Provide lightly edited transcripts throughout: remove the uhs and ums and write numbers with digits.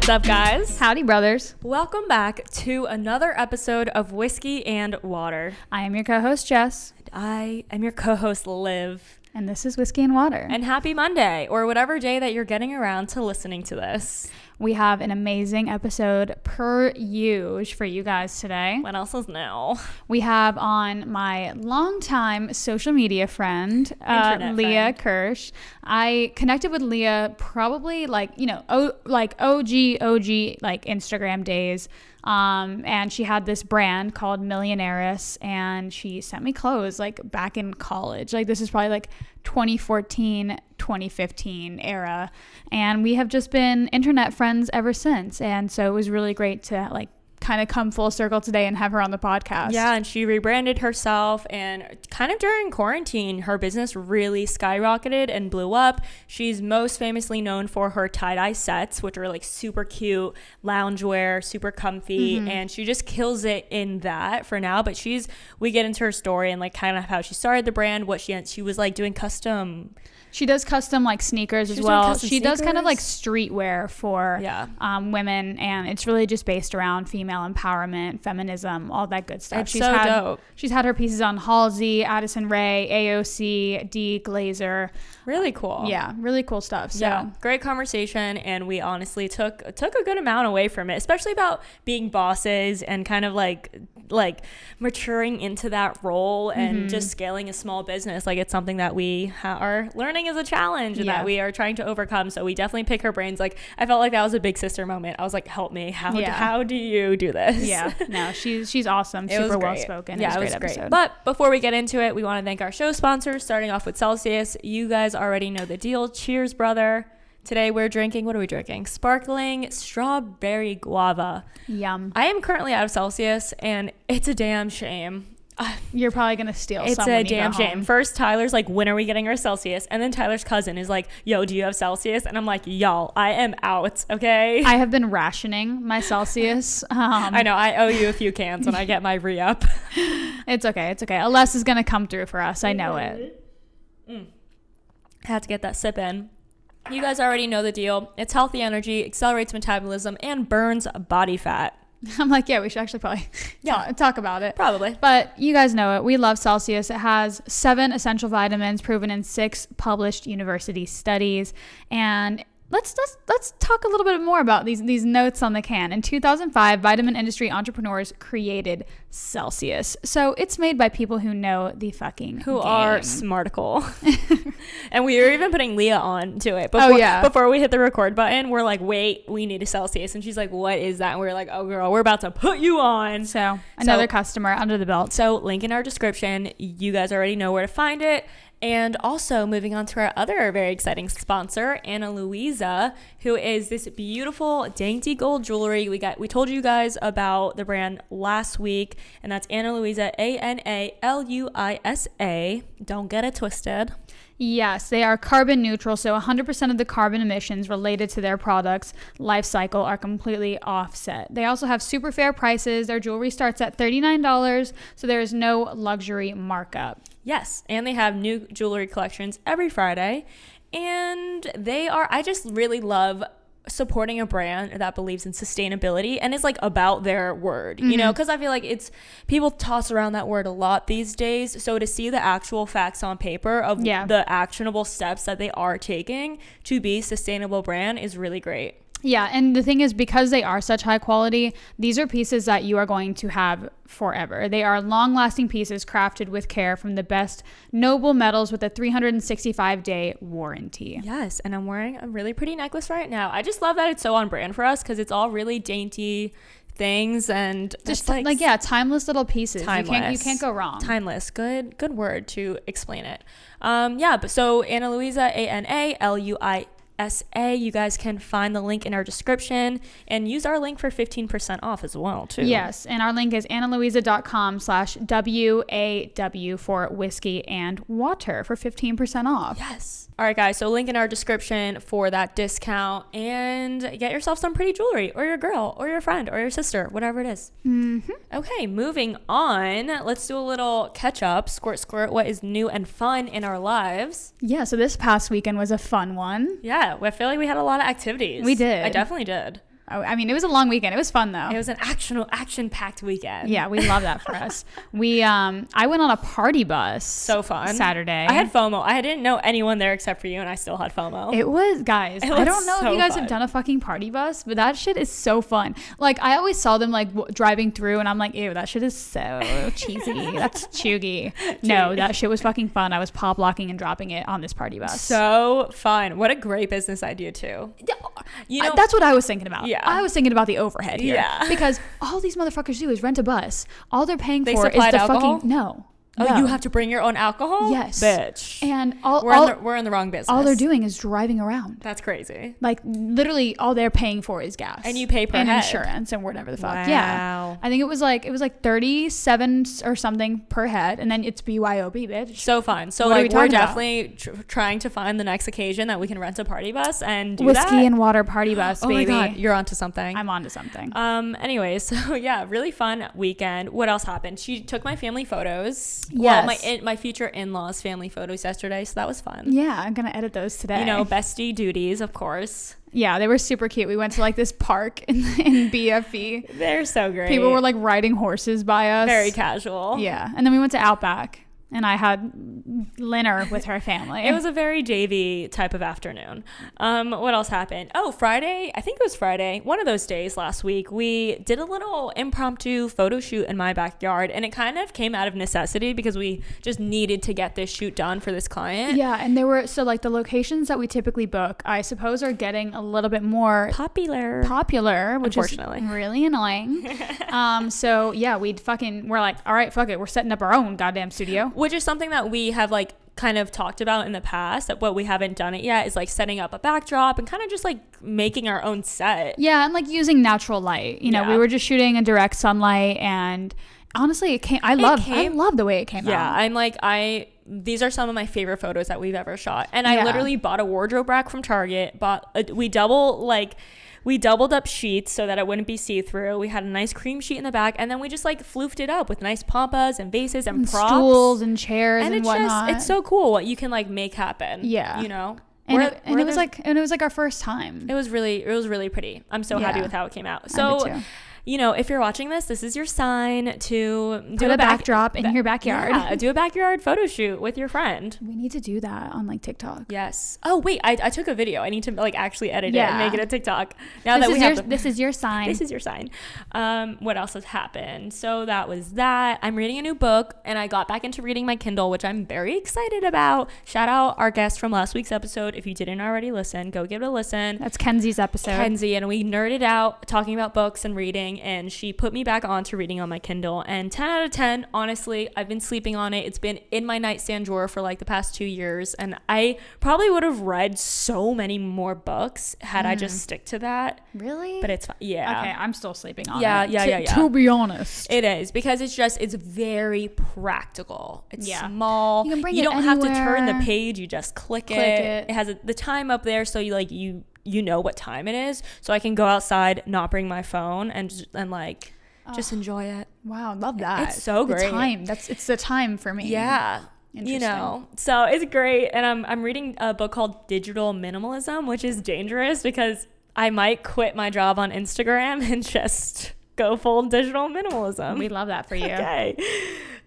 What's up, guys? Howdy, brothers. Welcome back to another episode of Whiskey and Water. I am your co-host, Jess. And I am your co-host, Liv. And this is Whiskey and Water. And happy Monday, or whatever day that you're getting around to listening to this. We have an amazing episode per usual for you guys today. What else is new? We have on my longtime social media friend, Leah Kirsch. I connected with Leah probably OG Instagram days. And she had this brand called Millionaireess, and she sent me clothes like back in college. Like this is probably like 2014, 2015 era. And we have just been internet friends ever since. And so it was really great to like kind of come full circle today and have her on the podcast. Yeah, and she rebranded herself, and kind of during quarantine her business really skyrocketed and blew up. She's most famously known for her tie-dye sets, which are like super cute loungewear, super comfy, and she just kills it in that for now. But we get into her story and like kind of how she started the brand, what she was like doing custom. She does custom like sneakers as well. She does kind of like streetwear for women, and it's really just based around female empowerment, feminism, all that good stuff. It's dope. She's had her pieces on Halsey, Addison Rae, AOC, D, Glazer. Really cool. Yeah, really cool stuff. So yeah, great conversation, and we honestly took a good amount away from it, especially about being bosses and kind of like maturing into that role and just scaling a small business. Like it's something that we are learning as a challenge and that we are trying to overcome. So we definitely pick her brains. Like I felt like that was a big sister moment. I was like, help me. How do you do this? Yeah, no, she's awesome. Super well spoken. Yeah, it was great. But before we get into it, we want to thank our show sponsors, starting off with Celsius. You guys already know the deal. Cheers, brother. Today we're drinking, what are we drinking? Sparkling strawberry guava. Yum. I am currently out of Celsius, and it's a damn shame. You're probably going to steal some. It's a damn shame. First, Tyler's like, when are we getting our Celsius? And then Tyler's cousin is like, yo, do you have Celsius? And I'm like, y'all, I am out, okay? I have been rationing my Celsius. I know, I owe you a few cans when I get my re-up. It's okay. A less is going to come through for us. I know it. Had to get that sip in. You guys already know the deal. It's healthy energy, accelerates metabolism, and burns body fat. I'm like, yeah, we should actually probably talk about it. Probably. But you guys know it. We love Celsius. It has 7 essential vitamins proven in 6 published university studies. And let's talk a little bit more about these notes on the can. In 2005, vitamin industry entrepreneurs created Celsius. So it's made by people who know the fucking who game. Are smarticle. And we were even putting Leah on to it. Before we hit the record button, we're like, wait, we need a Celsius. And she's like, what is that? And we're like, oh, girl, we're about to put you on. So another customer under the belt. So link in our description. You guys already know where to find it. And also moving on to our other very exciting sponsor, Ana Luisa, who is this beautiful dainty gold jewelry. We told you guys about the brand last week, and that's Ana Luisa, ANALUISA. Don't get it twisted. Yes, they are carbon neutral, so 100% of the carbon emissions related to their products' life cycle are completely offset. They also have super fair prices. Their jewelry starts at $39, so there is no luxury markup. Yes, and they have new jewelry collections every Friday, and I just really love supporting a brand that believes in sustainability and is like about their word, you know, because I feel like people toss around that word a lot these days. So to see the actual facts on paper of the actionable steps that they are taking to be a sustainable brand is really great. Yeah, and the thing is, because they are such high quality, these are pieces that you are going to have forever. They are long-lasting pieces crafted with care from the best noble metals with a 365-day warranty. Yes, and I'm wearing a really pretty necklace right now. I just love that it's so on brand for us because it's all really dainty things and just timeless little pieces. Timeless. You can't go wrong. Timeless. Good word to explain it. But so Ana Luisa, ANALUISA. You guys can find the link in our description and use our link for 15% off as well too. Yes, and our link is analuisa.com/WAW for whiskey and water for 15% off. Yes. All right, guys. So link in our description for that discount and get yourself some pretty jewelry, or your girl, or your friend, or your sister, whatever it is. Mm-hmm. Okay, moving on. Let's do a little catch up. Squirt, squirt. What is new and fun in our lives? Yeah. So this past weekend was a fun one. Yeah, I feel like we had a lot of activities. We did. I definitely did. I mean, it was a long weekend. It was fun though. It was an action-packed weekend. Yeah, we love that for us. I went on a party bus. So fun. Saturday. I had FOMO. I didn't know anyone there except for you, and I still had FOMO. It was, guys. I don't know if you guys have done a fucking party bus, but that shit is so fun. Like, I always saw them like driving through, and I'm like, ew, that shit is so cheesy. That's chuggy. No, that shit was fucking fun. I was pop locking and dropping it on this party bus. So fun. What a great business idea too. You know, that's what I was thinking about. Yeah. I was thinking about the overhead here. Yeah. Because all these motherfuckers do is rent a bus. All they're paying They for is supplied the alcohol? fucking no. Oh, No. you have to bring your own alcohol? Yes. Bitch. And we're in the wrong business. all they're doing is driving around. That's crazy. Like, literally all they're paying for is gas. And you pay per and head. insurance and whatever the fuck. Wow. Yeah. I think it was like 37 or something per head, and then it's BYOB, bitch. So fun. So What are we like we're talking about? definitely trying to find the next occasion that we can rent a party bus and do Whiskey that. and water party bus, Oh baby. my god, you're onto something. I'm onto something. Anyways, so yeah, really fun weekend. What else happened? She took my family photos. Yes. Well, my future in-laws family photos yesterday, so that was fun. Yeah, I'm gonna edit those today. You know, bestie duties, of course. Yeah, they were super cute. We went to like this park in BFE. They're so great. People were like riding horses by us. very casual. Yeah, and then we went to Outback, and I had dinner with her family. It was a very JV type of afternoon. What else happened? Oh, Friday. I think it was Friday. One of those days last week, we did a little impromptu photo shoot in my backyard, and it kind of came out of necessity because we just needed to get this shoot done for this client. Yeah, and there were like the locations that we typically book, I suppose, are getting a little bit more Popular, which is Unfortunately. really annoying. So yeah, we're like, all right, fuck it, we're setting up our own goddamn studio. which is something that we have like kind of talked about in the past, that what we haven't done it yet is like setting up a backdrop and kind of just like making our own set. Yeah, and like using natural light. You know, Yeah. we were just shooting in direct sunlight, and honestly, I love the way it came out. Yeah, I'm like, these are some of my favorite photos that we've ever shot. And Yeah. I literally bought a wardrobe rack from Target, we doubled up sheets so that it wouldn't be see-through. We had a nice cream sheet in the back, and then we just like floofed it up with nice pampas and vases and props. Stools and chairs and it's whatnot. just, it's so cool what you can like make happen. Yeah. You know? and Where it was there's- like our first time. it was really pretty. I'm so happy Yeah. with how it came out. I So did too. you know, if you're watching this is your sign to Put a backdrop in your backyard. Yeah, do a backyard photo shoot with your friend. We need to do that on like TikTok. Yes. Oh wait, I took a video. I need to like actually edit it Yeah. and make it a TikTok. Now This that is we have this is your sign. this is your sign. What else has happened? So that was that. I'm reading a new book, and I got back into reading my Kindle, which I'm very excited about. Shout out our guest from last week's episode. If you didn't already listen, go give it a listen. That's Kenzie's episode. Kenzie, and we nerded out talking about books and reading, and she put me back on to reading on my Kindle, and 10 out of 10. Honestly, I've been sleeping on it. It's been in my nightstand drawer for like the past 2 years, and I probably would have read so many more books had I just stick to that. Really? But it's fine. Yeah. Okay, I'm still sleeping on Yeah, it. yeah. To be honest. It is, because it's very practical. It's Yeah. small. You can bring you it don't have to turn the anywhere. page. You just click it. it. It has the time up there, so you know what time it is. So I can go outside, not bring my phone, and just enjoy it. Wow, love that. It's so great. The time. It's the time for me. Yeah. You Interesting. know, so it's great. And I'm reading a book called Digital Minimalism, which is dangerous because I might quit my job on Instagram and just go full digital minimalism. We love that for you. Okay.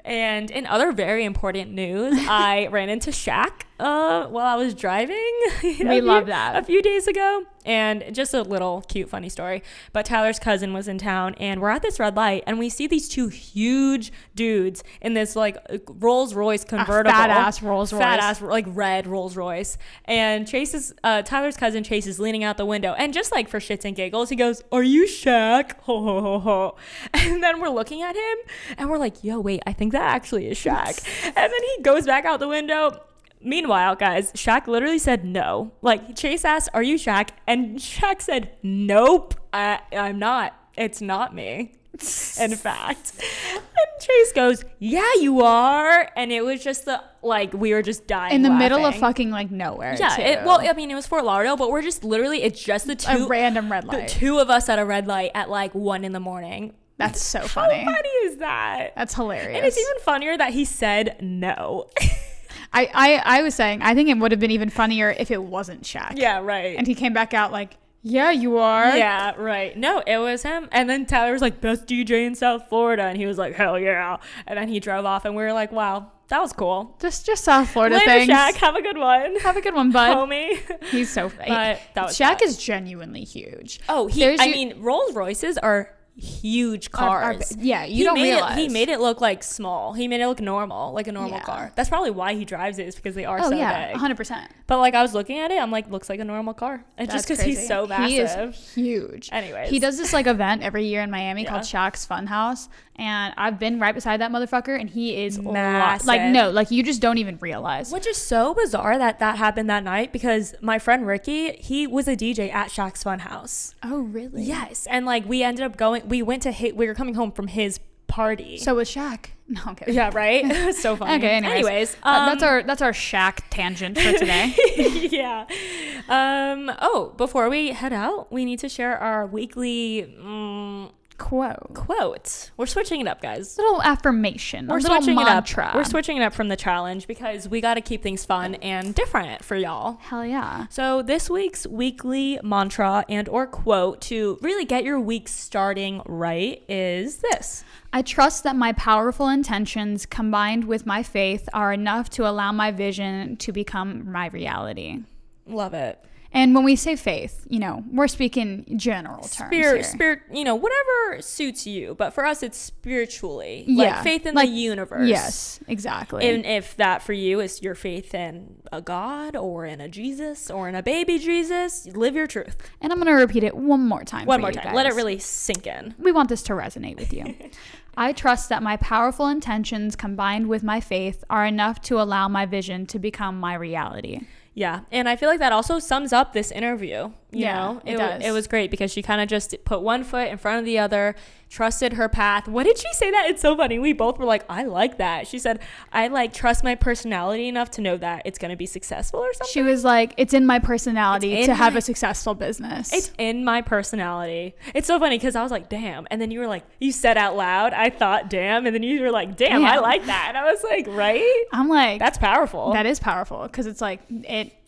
And in other very important news, I ran into Shaq while I was driving. We love that. A few days ago. And just a little cute, funny story. But Tyler's cousin was in town, and we're at this red light, and we see these two huge dudes in this like Rolls Royce convertible. Fat ass Rolls Royce. Fat ass, like red Rolls Royce. And Tyler's cousin Chase is leaning out the window, and just like for shits and giggles, he goes, "Are you Shaq?" Ho ho ho ho. And then we're looking at him, and we're like, "Yo, wait, I think that actually is Shaq." And then he goes back out the window. Meanwhile, guys, Shaq literally said no. Like, Chase asked, "Are you Shaq?" And Shaq said, "Nope, I'm not. It's not me." In fact. And Chase goes, "Yeah, you are." And it was just we were just dying In the laughing. middle of fucking like nowhere. Yeah, too. it was Fort Lauderdale, but we're just literally, it's just the two. A random red The light. two of us at a red light at like 1 a.m. That's so funny. How funny is that? That's hilarious. And it's even funnier that he said no. I was saying, I think it would have been even funnier if it wasn't Shaq. Yeah, right. And he came back out like, Yeah, you are. Yeah, right. No, it was him. And then Tyler was like, best DJ in South Florida. And he was like, hell yeah. And then he drove off and we were like, wow, that was cool. Just South Florida Later, things. Shaq, have a good one. Have a good one, bud. Homie. He's so funny. But that was Shaq that. is genuinely huge. Oh, Rolls Royces are huge cars. You don't realize. He made it look like small. He made it look normal, like a normal car. That's probably why he drives it, is because they are so big. 100%. But like I was looking at it, I'm like, looks like a normal car. And just because he's so massive. He is huge. Anyways. He does this like event every year in Miami called Shaq's Funhouse. And I've been right beside that motherfucker, and he is massive. Like you just don't even realize. Which is so bizarre that happened that night, because my friend Ricky, he was a DJ at Shaq's Funhouse. Oh, really? Yes. And like we ended up we were coming home from his party. So was Shaq. No, okay. Yeah, right? So funny. Okay, anyways. That's our Shaq tangent for today. Yeah. Before we head out, we need to share our weekly quote. We're switching it up, guys. A little affirmation. We're little switching mantra. it up. We're switching it up from the challenge because we got to keep things fun and different for y'all. Hell yeah. So this week's weekly mantra and or quote to really get your week starting right is this. I trust that my powerful intentions combined with my faith are enough to allow my vision to become my reality. Love it. And when we say faith, we're speaking general terms here. Spirit, whatever suits you. But for us, it's spiritually. Like faith in the universe. Yes, exactly. And if that for you is your faith in a God or in a Jesus or in a baby Jesus, live your truth. And I'm going to repeat it one more time. One more time. Let it really sink in. We want this to resonate with you. I trust that my powerful intentions combined with my faith are enough to allow my vision to become my reality. Yeah. And I feel like that also sums up this interview. You know, it does. It was great because she kind of just put one foot in front of the other, trusted her path. What did she say that? It's so funny. We both were like, I like that. She said, I trust my personality enough to know that it's going to be successful or something. She was like, it's in my personality to have a successful business. It's in my personality. It's so funny because I was like, damn. And then you were like, you said out loud, I thought, damn. And then you were like, damn. I like that. And I was like, right? I'm like, that's powerful. That is powerful because it's like,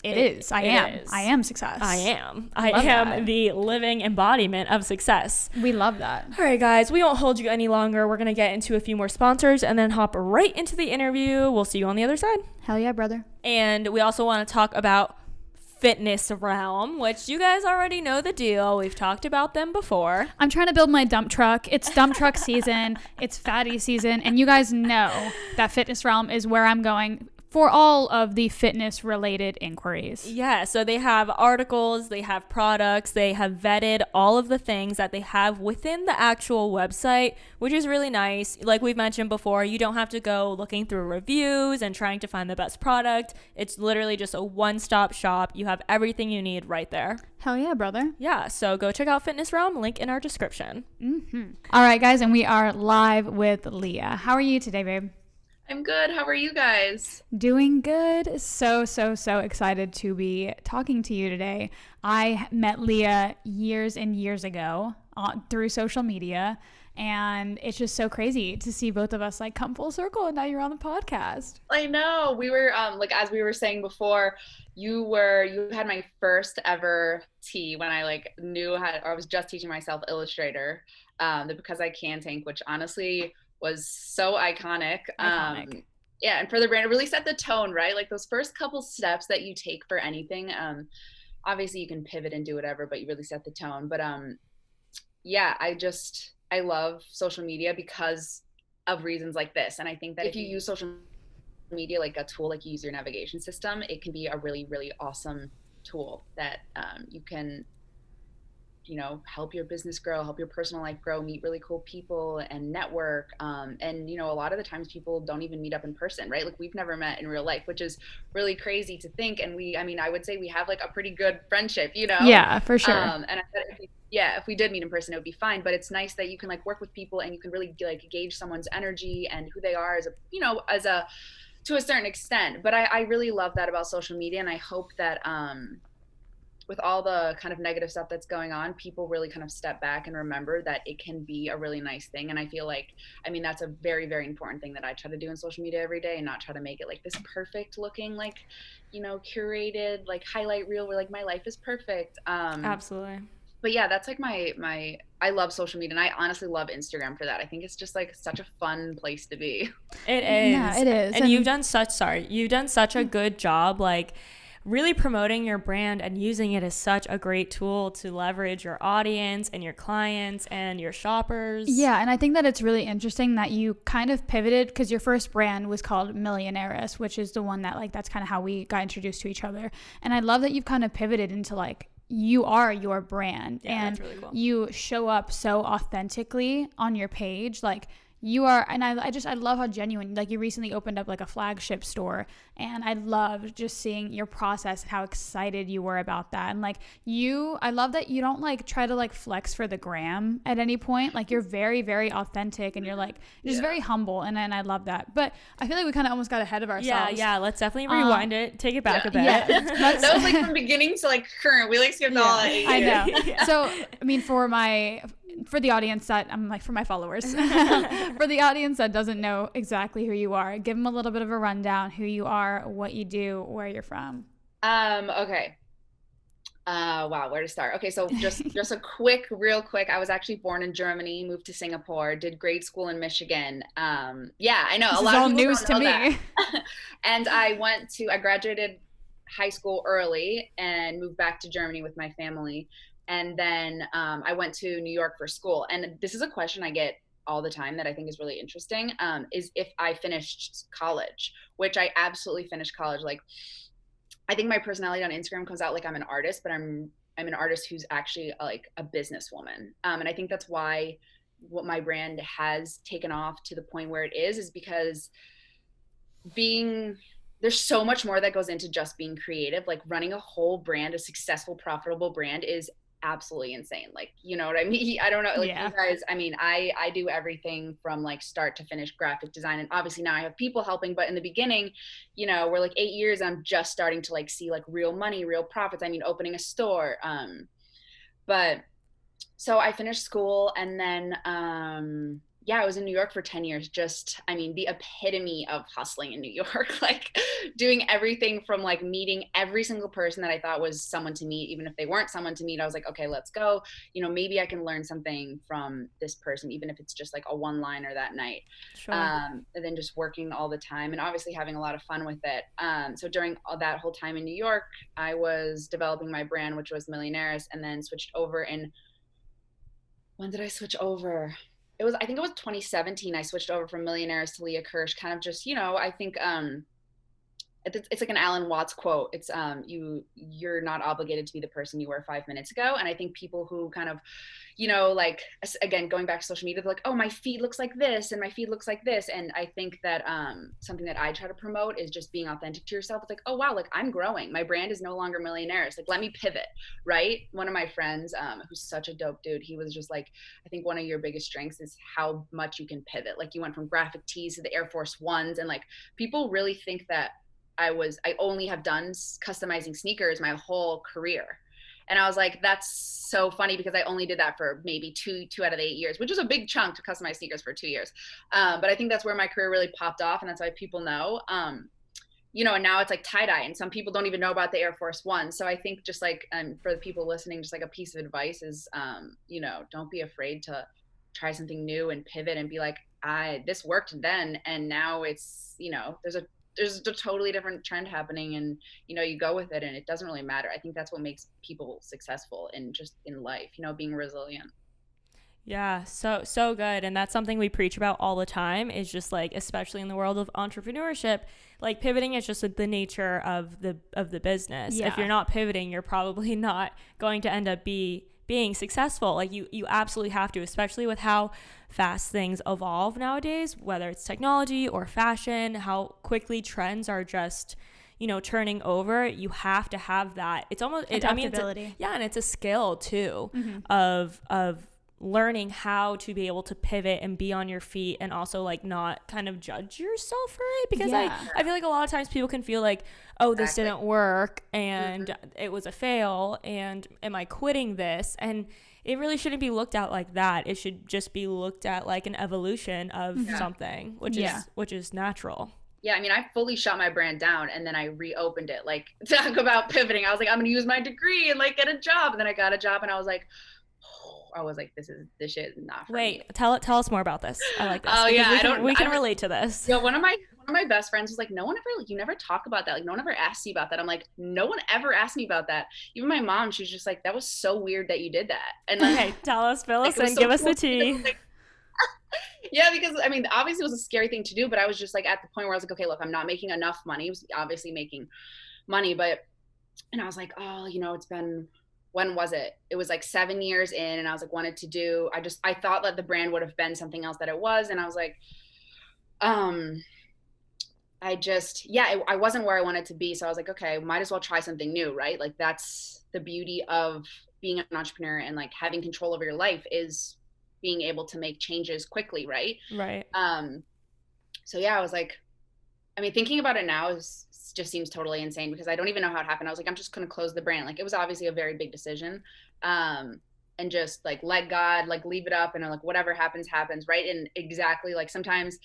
it is. I am success. I am the living embodiment of success. We love that. All right, guys, we won't hold you any longer. We're going to get into a few more sponsors and then hop right into the interview. We'll see you on the other side. Hell yeah, brother. And we also want to talk about Fitness Realm, which you guys already know the deal. We've talked about them before. I'm trying to build my dump truck. It's dump truck season. It's fatty season. And you guys know that Fitness Realm is where I'm going for all of the fitness related inquiries. Yeah, so they have articles, they have products, they have vetted all of the things that they have within the actual website, which is really nice. Like we've mentioned before, you don't have to go looking through reviews and trying to find the best product. It's literally just a one-stop shop. You have everything you need right there. Hell yeah, brother. Yeah, so go check out Fitness Realm, link in our description. All right, guys, and we are live with Leah. How are you today, babe? I'm good. How are you guys? Doing good. So excited to be talking to you today. I met Leah years and years ago through social media, and it's just so crazy to see both of us like come full circle, and now you're on the podcast. I know. We were like, as we were saying before, you had my first ever tee when I like knew how, or I was just teaching myself Illustrator, the Because I Can tank, which honestly was so iconic. Yeah, and for the brand, it really set the tone, right? Like those first couple steps that you take for anything. Obviously you can pivot and do whatever, but you really set the tone. But yeah, I love social media because of reasons like this. And I think that if you use social media like a tool, like you use your navigation system, it can be a really, really awesome tool that you can help your business grow, help your personal life grow, meet really cool people and network. And, a lot of the times people don't even meet up in person, right? Like we've never met in real life, which is really crazy to think. And I would say we have like a pretty good friendship, Yeah, for sure. And I said, if we did meet in person, it would be fine. But it's nice that you can like work with people and you can really like gauge someone's energy and who they are to a certain extent. But I really love that about social media. And I hope that, with all the kind of negative stuff that's going on, people really kind of step back and remember that it can be a really nice thing. And I feel like, I mean, that's a very, very important thing that I try to do in social media every day, and not try to make it like this perfect looking, like, you know, curated, like highlight reel where like my life is perfect. Absolutely. But yeah, that's like I love social media, and I honestly love Instagram for that. I think it's just like such a fun place to be. It is. Yeah, it is. And you've done such a good job, like really promoting your brand and using it as such a great tool to leverage your audience and your clients and your shoppers. Yeah, and I think that it's really interesting that you kind of pivoted, because your first brand was called Millionaireess, which is the one that like that's kind of how we got introduced to each other. And I love that you've kind of pivoted into like you are your brand, and that's really cool. You show up so authentically on your page, like you are. And I love how genuine, like you recently opened up like a flagship store, and I love just seeing your process and how excited you were about that. And like I love that you don't like try to like flex for the gram at any point. Like you're very, very authentic, and you're like just very humble, and I love that. But I feel like we kind of almost got ahead of ourselves. Yeah, let's definitely rewind it, take it back a bit. Yeah. That was like from beginning to like current. We like skipped all that. I know. So I mean, for the audience that I'm like, for my followers, for the audience that doesn't know exactly who you are, give them a little bit of a rundown, who you are, what you do, where you're from. Okay. Wow, where to start? Okay, so just real quick. I was actually born in Germany, moved to Singapore, did grade school in Michigan. Yeah, I know This a is lot all of people news don't to know me. that. And I graduated high school early and moved back to Germany with my family. And then I went to New York for school. And this is a question I get all the time that I think is really interesting, is if I finished college, which I absolutely finished college. Like, I think my personality on Instagram comes out like I'm an artist, but I'm an artist who's actually like a businesswoman. And I think that's why what my brand has taken off to the point where it is because there's so much more that goes into just being creative. Like running a whole brand, a successful, profitable brand, is absolutely insane. Like, you know what I mean? I don't know. Like you guys, I mean, I do everything from like start to finish graphic design. And obviously now I have people helping, but in the beginning, you know, we're like 8 years, I'm just starting to like see like real money, real profits. I mean, opening a store. But so I finished school, and then, I was in New York for 10 years. Just, I mean, the epitome of hustling in New York, like doing everything from like meeting every single person that I thought was someone to meet. Even if they weren't someone to meet, I was like, okay, let's go. You know, maybe I can learn something from this person, even if it's just like a one-liner that night. Sure. And then just working all the time and obviously having a lot of fun with it. So during all that whole time in New York, I was developing my brand, which was Millionaireess, and then switched over when did I switch over? I think it was 2017. I switched over from Millionaireess to Leah Kirsch, kind of just, you know, I think it's like an Alan Watts quote. It's you're not obligated to be the person you were 5 minutes ago. And I think people who kind of, you know, like, again, going back to social media, they're like, oh, my feed looks like this and my feed looks like this. And I think that something that I try to promote is just being authentic to yourself. It's like, oh, wow, like I'm growing. My brand is no longer Millionaireess. Like, let me pivot, right? One of my friends, who's such a dope dude, he was just like, I think one of your biggest strengths is how much you can pivot. Like, you went from graphic tees to the Air Force Ones. And like, people really think that I only have done customizing sneakers my whole career. And I was like, that's so funny, because I only did that for maybe two out of the 8 years, which is a big chunk to customize sneakers for 2 years. But I think that's where my career really popped off. And that's why people know, you know, and now it's like tie-dye, and some people don't even know about the Air Force One. So I think just like, for the people listening, just like a piece of advice is, you know, don't be afraid to try something new and pivot and be like, this worked then. And now it's, you know, there's a totally different trend happening, and you know, you go with it, and it doesn't really matter. I think that's what makes people successful in life, you know, being resilient. Yeah, so good. And that's something we preach about all the time, is just like, especially in the world of entrepreneurship, like pivoting is just like the nature of the business. Yeah. If you're not pivoting, you're probably not going to end up being successful. Like you absolutely have to, especially with how fast things evolve nowadays, whether it's technology or fashion, how quickly trends are just, you know, turning over. You have to have that. It's almost adaptability. and it's a skill too, of learning how to be able to pivot and be on your feet and also like not kind of judge yourself for it, because I feel like a lot of times people can feel like, oh, this didn't work and it was a fail and am I quitting this? And it really shouldn't be looked at like that. It should just be looked at like an evolution of something, which is natural. Yeah, I mean, I fully shut my brand down and then I reopened it. Like, talk about pivoting. I was like, I'm gonna use my degree and like get a job. And then I got a job and I was like, this shit is not for me. Tell us more about this. I like this. Oh yeah, we can relate to this. Yeah, one of my best friends was like, no one ever, you never talk about that. Like, no one ever asked you about that. I'm like, no one ever asked me about that. Even my mom, she was just like, that was so weird that you did that. And like, okay, tell us, fill us in, give us the tea. Yeah, because I mean, obviously it was a scary thing to do, but I was just like at the point where I was like, okay, look, I'm not making enough money. I was obviously making money, and I was like, oh, it's been, when was it? It was like 7 years in, and I was like, I thought that the brand would have been something else that it was. And I was like, I wasn't where I wanted to be. So I was like, okay, might as well try something new, right? Like that's the beauty of being an entrepreneur and like having control over your life is being able to make changes quickly, right? Right. So yeah, I was like, I mean, thinking about it now just seems totally insane because I don't even know how it happened. I was like, I'm just going to close the brand. Like it was obviously a very big decision. And just like let God, like leave it up and like whatever happens, right? And exactly like sometimes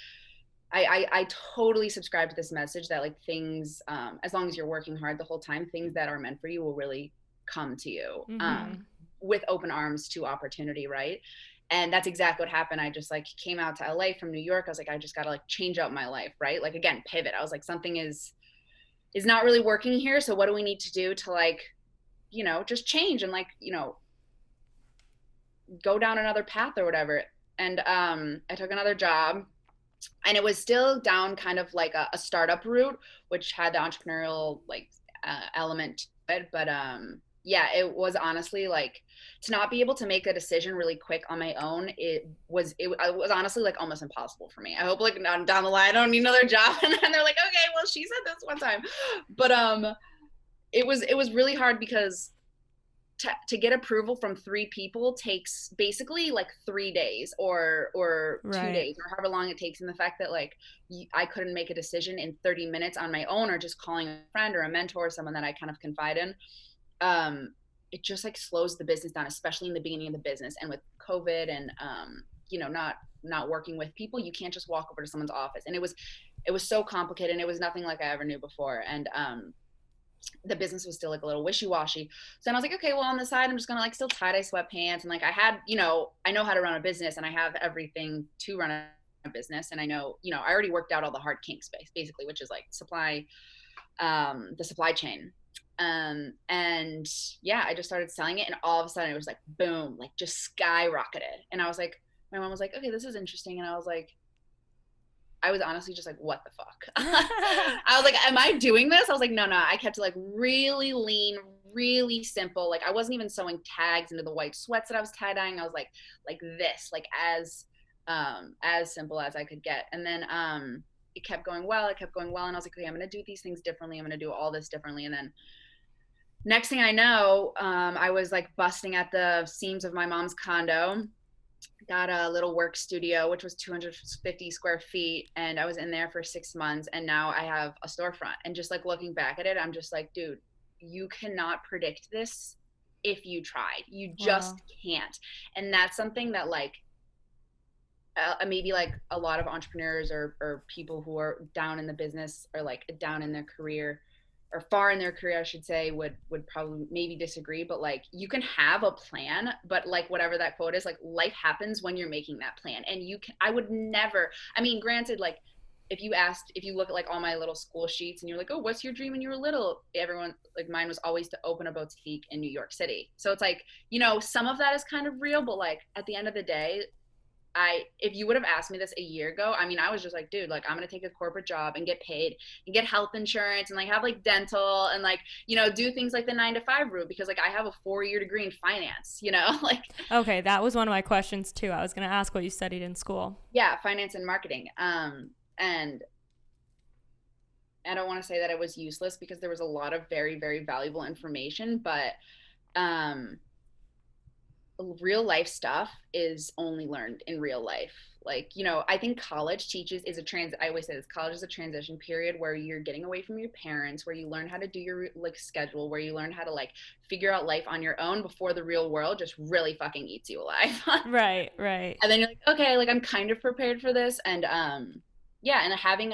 I totally subscribe to this message that like things, as long as you're working hard the whole time, things that are meant for you will really come to you with open arms to opportunity, right? And that's exactly what happened. I just like came out to LA from New York. I was like, I just got to like change up my life, right? Like again, pivot. I was like, something is not really working here. So what do we need to do to like, just change and like, go down another path or whatever. And I took another job and it was still down kind of like a startup route, which had the entrepreneurial like element to it. But yeah, it was honestly like to not be able to make a decision really quick on my own. It was honestly like almost impossible for me. I hope like down the line I don't need another job. And then they're like, okay, well she said this one time. But it was really hard because to get approval from 3 people takes basically like 3 days or 2 days or however long it takes. And the fact that like I couldn't make a decision in 30 minutes on my own or just calling a friend or a mentor or someone that I kind of confide in, it just like slows the business down, especially in the beginning of the business. And with COVID and not working with people, you can't just walk over to someone's office. And it was so complicated and it was nothing like I ever knew before. And the business was still like a little wishy-washy. So then I was like, okay, well on the side, I'm just gonna like still tie-dye sweatpants. And like I had, I know how to run a business and I have everything to run a business. And I know, I already worked out all the hard kinks basically, which is like the supply chain. And yeah, I just started selling it and all of a sudden it was like, boom, like just skyrocketed. And I was like, my mom was like, okay, this is interesting. And I was honestly just like, what the fuck? I was like, am I doing this? I was like, no. I kept it like really lean, really simple. Like I wasn't even sewing tags into the white sweats that I was tie-dyeing. I was like this, like as simple as I could get. And then, it kept going well. And I was like, okay, I'm going to do these things differently. I'm going to do all this differently. And then next thing I know, I was like busting at the seams of my mom's condo. Got a little work studio, which was 250 square feet. And I was in there for 6 months. And now I have a storefront. And just like looking back at it, I'm just like, dude, you cannot predict this if you tried. You just can't. And that's something that like, maybe like a lot of entrepreneurs or people who are down in the business or like down in their career or far in their career, I should say, would probably maybe disagree. But like you can have a plan, but like whatever that quote is, like life happens when you're making that plan. And I would never, I mean, granted, like if you look at like all my little school sheets and you're like, oh, what's your dream when you were little? Everyone, like mine was always to open a boutique in New York City. So it's like, some of that is kind of real, but like at the end of the day, if you would have asked me this a year ago, I mean, I was just like, dude, like I'm going to take a corporate job and get paid and get health insurance and like have like dental and like, do things like the 9-to-5 route because like I have a 4-year degree in finance, like. Okay. That was one of my questions too. I was going to ask what you studied in school. Yeah. Finance and marketing. And I don't want to say that it was useless because there was a lot of very, very valuable information, but, real life stuff is only learned in real life. Like, you know, I think college I always say this, college is a transition period where you're getting away from your parents, where you learn how to do your like schedule, where you learn how to like figure out life on your own before the real world just really fucking eats you alive. Right. And then you're like, okay, like I'm kind of prepared for this. And yeah, and having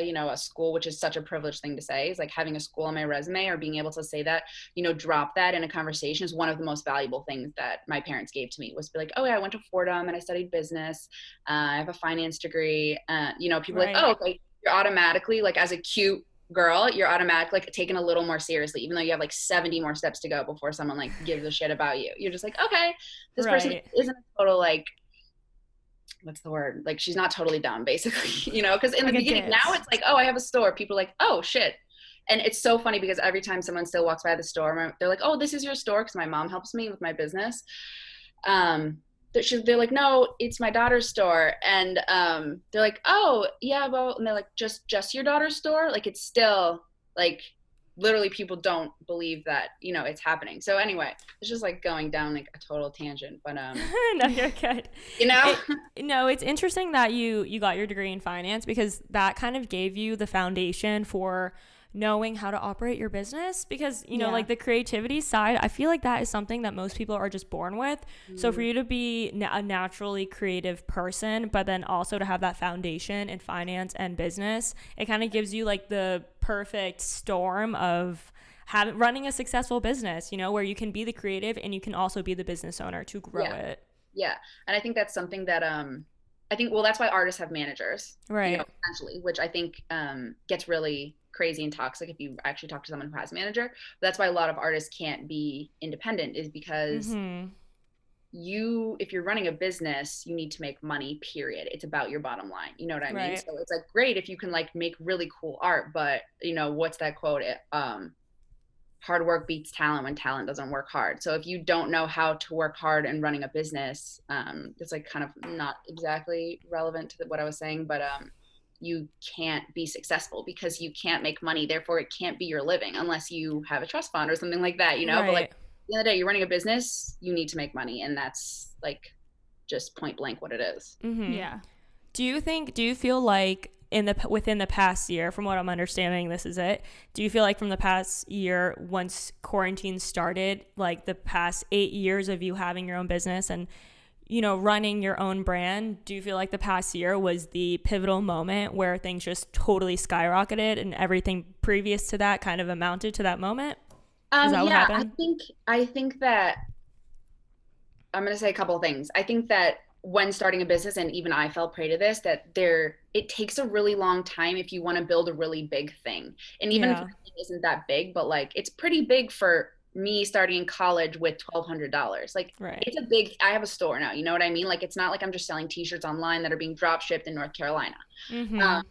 you know, a school, which is such a privileged thing to say, is like having a school on my resume, or being able to say that, you know, drop that in a conversation, is one of the most valuable things that my parents gave to me, was to be like, oh yeah, I went to Fordham and I studied business. I have a finance degree. You know, people are like, oh, okay, you're automatically, like, as a cute girl, you're automatically like taken a little more seriously, even though you have like 70 more steps to go before someone like gives a shit about you. You're just like, okay, this person isn't a total like, what's the word? Like, she's not totally dumb, basically, you know, because in the beginning, now it's like, oh, I have a store. People are like, oh, shit. And it's so funny because every time someone still walks by the store, they're like, oh, this is your store? Because my mom helps me with my business. They're like, no, it's my daughter's store. And they're like, oh, yeah, well, and they're like, just your daughter's store? Like, it's still, like, literally people don't believe that, you know, it's happening. So anyway, it's just like going down like a total tangent, but no, you're good. You know, no, it's interesting that you got your degree in finance, because that kind of gave you the foundation for knowing how to operate your business, because, you know, like the creativity side, I feel like that is something that most people are just born with. So for you to be a naturally creative person, but then also to have that foundation in finance and business, it kind of gives you like the perfect storm of running a successful business, you know, where you can be the creative and you can also be the business owner to grow it. Yeah. And I think that's something that I think, well, that's why artists have managers, right? You know, essentially, which I think gets really crazy and toxic if you actually talk to someone who has a manager. But that's why a lot of artists can't be independent, is because if you're running a business, you need to make money, period. It's about your bottom line. You know what I mean? So it's like great if you can like make really cool art, but you know, what's that quote? Hard work beats talent when talent doesn't work hard. So if you don't know how to work hard in running a business, it's like kind of not exactly relevant to what I was saying, but you can't be successful because you can't make money. Therefore, it can't be your living unless you have a trust fund or something like that, you know? But like, at the end of the day, you're running a business, you need to make money, and that's like just point blank what it is. Yeah. Do you feel like within the past year, from what I'm understanding, this is it, do you feel like from the past year, once quarantine started, like the past 8 years of you having your own business and, you know, running your own brand, do you feel like the past year was the pivotal moment where things just totally skyrocketed and everything previous to that kind of amounted to that moment? Is that what happened? I think that I'm going to say a couple of things. I think that when starting a business, and even I fell prey to this, that it takes a really long time if you want to build a really big thing. And even if it isn't that big, but like it's pretty big for me starting in college with $1,200. Like it's a big, I have a store now, you know what I mean? Like it's not like I'm just selling t-shirts online that are being drop shipped in North Carolina. And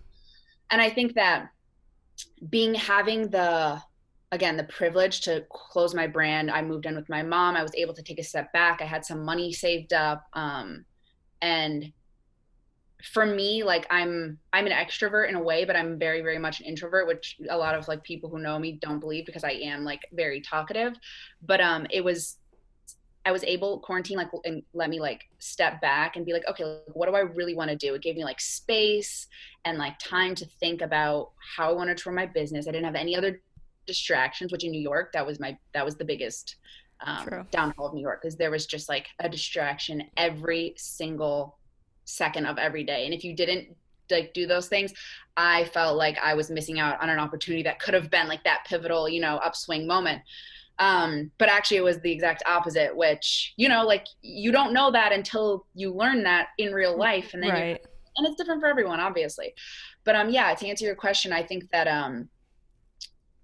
I think that having the privilege to close my brand, I moved in with my mom, I was able to take a step back, I had some money saved up, and for me, like I'm an extrovert in a way, but I'm very, very much an introvert, which a lot of like people who know me don't believe, because I am like very talkative. But I was able, quarantine like and let me like step back and be like, okay, what do I really want to do? It gave me like space and like time to think about how I wanted to run my business. I didn't have any other distractions, which in New York, that was the biggest downfall of New York, because there was just like a distraction every single second of every day. And if you didn't like do those things, I felt like I was missing out on an opportunity that could have been like that pivotal, you know, upswing moment. But actually it was the exact opposite, which, you know, like you don't know that until you learn that in real life. And then and it's different for everyone, obviously. But yeah, to answer your question, I think that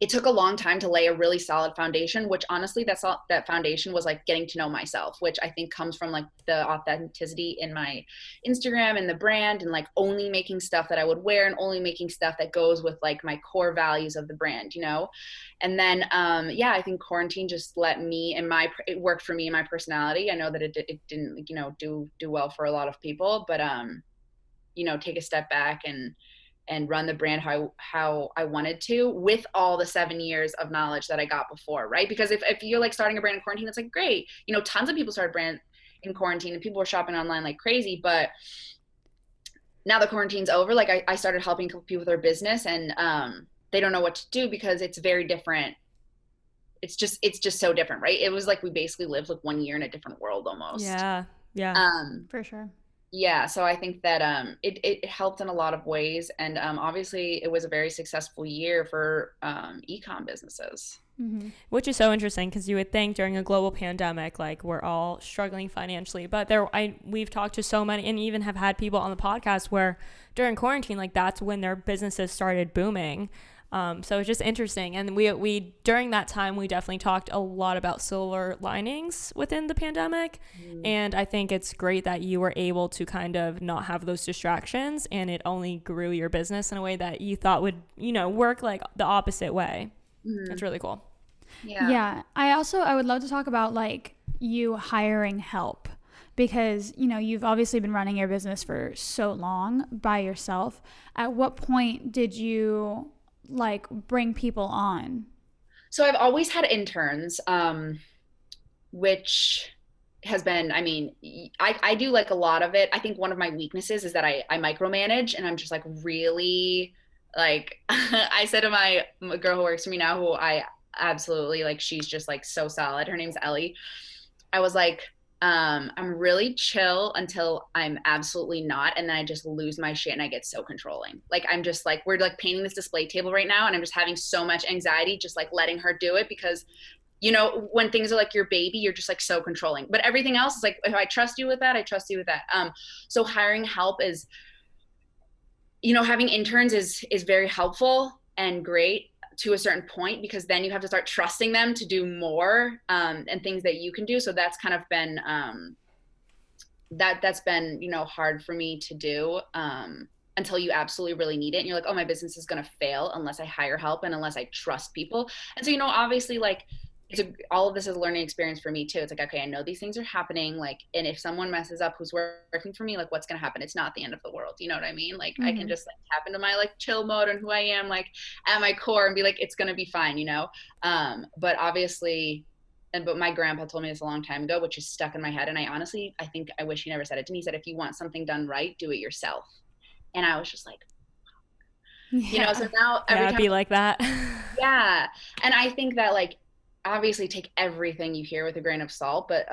it took a long time to lay a really solid foundation, which honestly, that foundation was like getting to know myself, which I think comes from like the authenticity in my Instagram and the brand, and like only making stuff that I would wear and only making stuff that goes with like my core values of the brand, you know? And then, I think quarantine just let me, and it worked for me and my personality. I know that it didn't, you know, do well for a lot of people, but, you know, take a step back and run the brand how I wanted to, with all the 7 years of knowledge that I got before, right? Because if you're like starting a brand in quarantine, it's like, great. You know, tons of people started brand in quarantine, and people were shopping online like crazy. But now the quarantine's over, like I started helping people with their business, and they don't know what to do because it's very different. It's just so different, right? It was like we basically lived like 1 year in a different world almost. Yeah. For sure. Yeah, so I think that it helped in a lot of ways, and obviously it was a very successful year for e-com businesses. Mm-hmm. Which is so interesting, because you would think during a global pandemic, like, we're all struggling financially, but we've talked to so many, and even have had people on the podcast where during quarantine, like, that's when their businesses started booming. So it's just interesting. And we during that time, we definitely talked a lot about silver linings within the pandemic. And I think it's great that you were able to kind of not have those distractions, and it only grew your business in a way that you thought would, work like the opposite way. It's really cool. Yeah. I would love to talk about like you hiring help, because, you've obviously been running your business for so long by yourself. At what point did you like bring people on? So I've always had interns, which has been, I mean, I do like a lot of it. I think one of my weaknesses is that I micromanage, and I'm just like really like, I said to my girl who works for me now, who I absolutely like, she's just like so solid. Her name's Ellie. I was like, I'm really chill until I'm absolutely not, and then I just lose my shit and I get so controlling. Like, I'm just like, we're like painting this display table right now, and I'm just having so much anxiety just like letting her do it, because when things are like your baby, you're just like so controlling. But everything else is like, if I trust you with that, I trust you with that. So hiring help is, having interns is very helpful and great to a certain point, because then you have to start trusting them to do more and things that you can do. So that's kind of been that's been hard for me to do until you absolutely really need it, and you're like, oh, my business is going to fail unless I hire help and unless I trust people. And so obviously, like, all of this is a learning experience for me too. It's like, okay, I know these things are happening, like, and if someone messes up who's working for me, like, what's going to happen? It's not the end of the world. You know what I mean? Like, I can just like tap into my like chill mode and who I am, like, at my core, and be like, it's going to be fine, but obviously, but my grandpa told me this a long time ago, which is stuck in my head. And I think I wish he never said it to me. He said, if you want something done right, do it yourself. And I was just like, so now every time, be like that. Yeah. And I think that, like, obviously take everything you hear with a grain of salt, but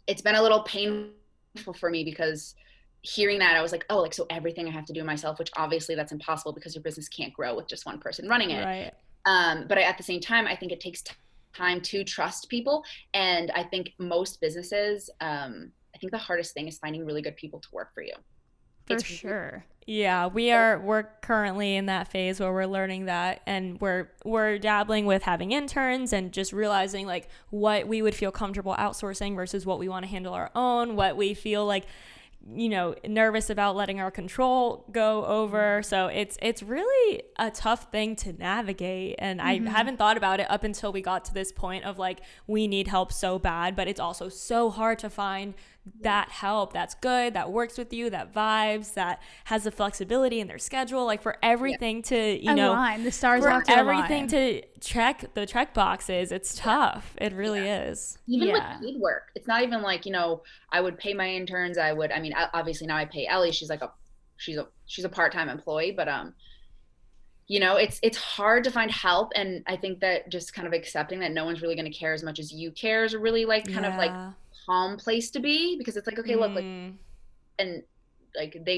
it's been a little painful for me, because hearing that, I was like, oh, like, so everything I have to do myself, which obviously that's impossible, because your business can't grow with just one person running it. Right. But at the same time, I think it takes time to trust people. And I think most businesses, I think the hardest thing is finding really good people to work for you. For sure. Yeah, we're currently in that phase where we're learning that, and we're dabbling with having interns and just realizing like what we would feel comfortable outsourcing versus what we want to handle our own, what we feel like nervous about letting our control go over. So it's really a tough thing to navigate, and I haven't thought about it up until we got to this point of like, we need help so bad, but it's also so hard to find that help that's good, that works with you, that vibes, that has the flexibility in their schedule, like for everything to align. The stars for have to everything align. To check the check boxes. It's tough. It really is. Even with paid work, it's not even like, I would pay my interns. Obviously now I pay Ellie. She's like she's a part-time employee, but it's hard to find help. And I think that just kind of accepting that no one's really going to care as much as you care is a really like kind of like calm place to be, because it's like, okay, look, like, and like they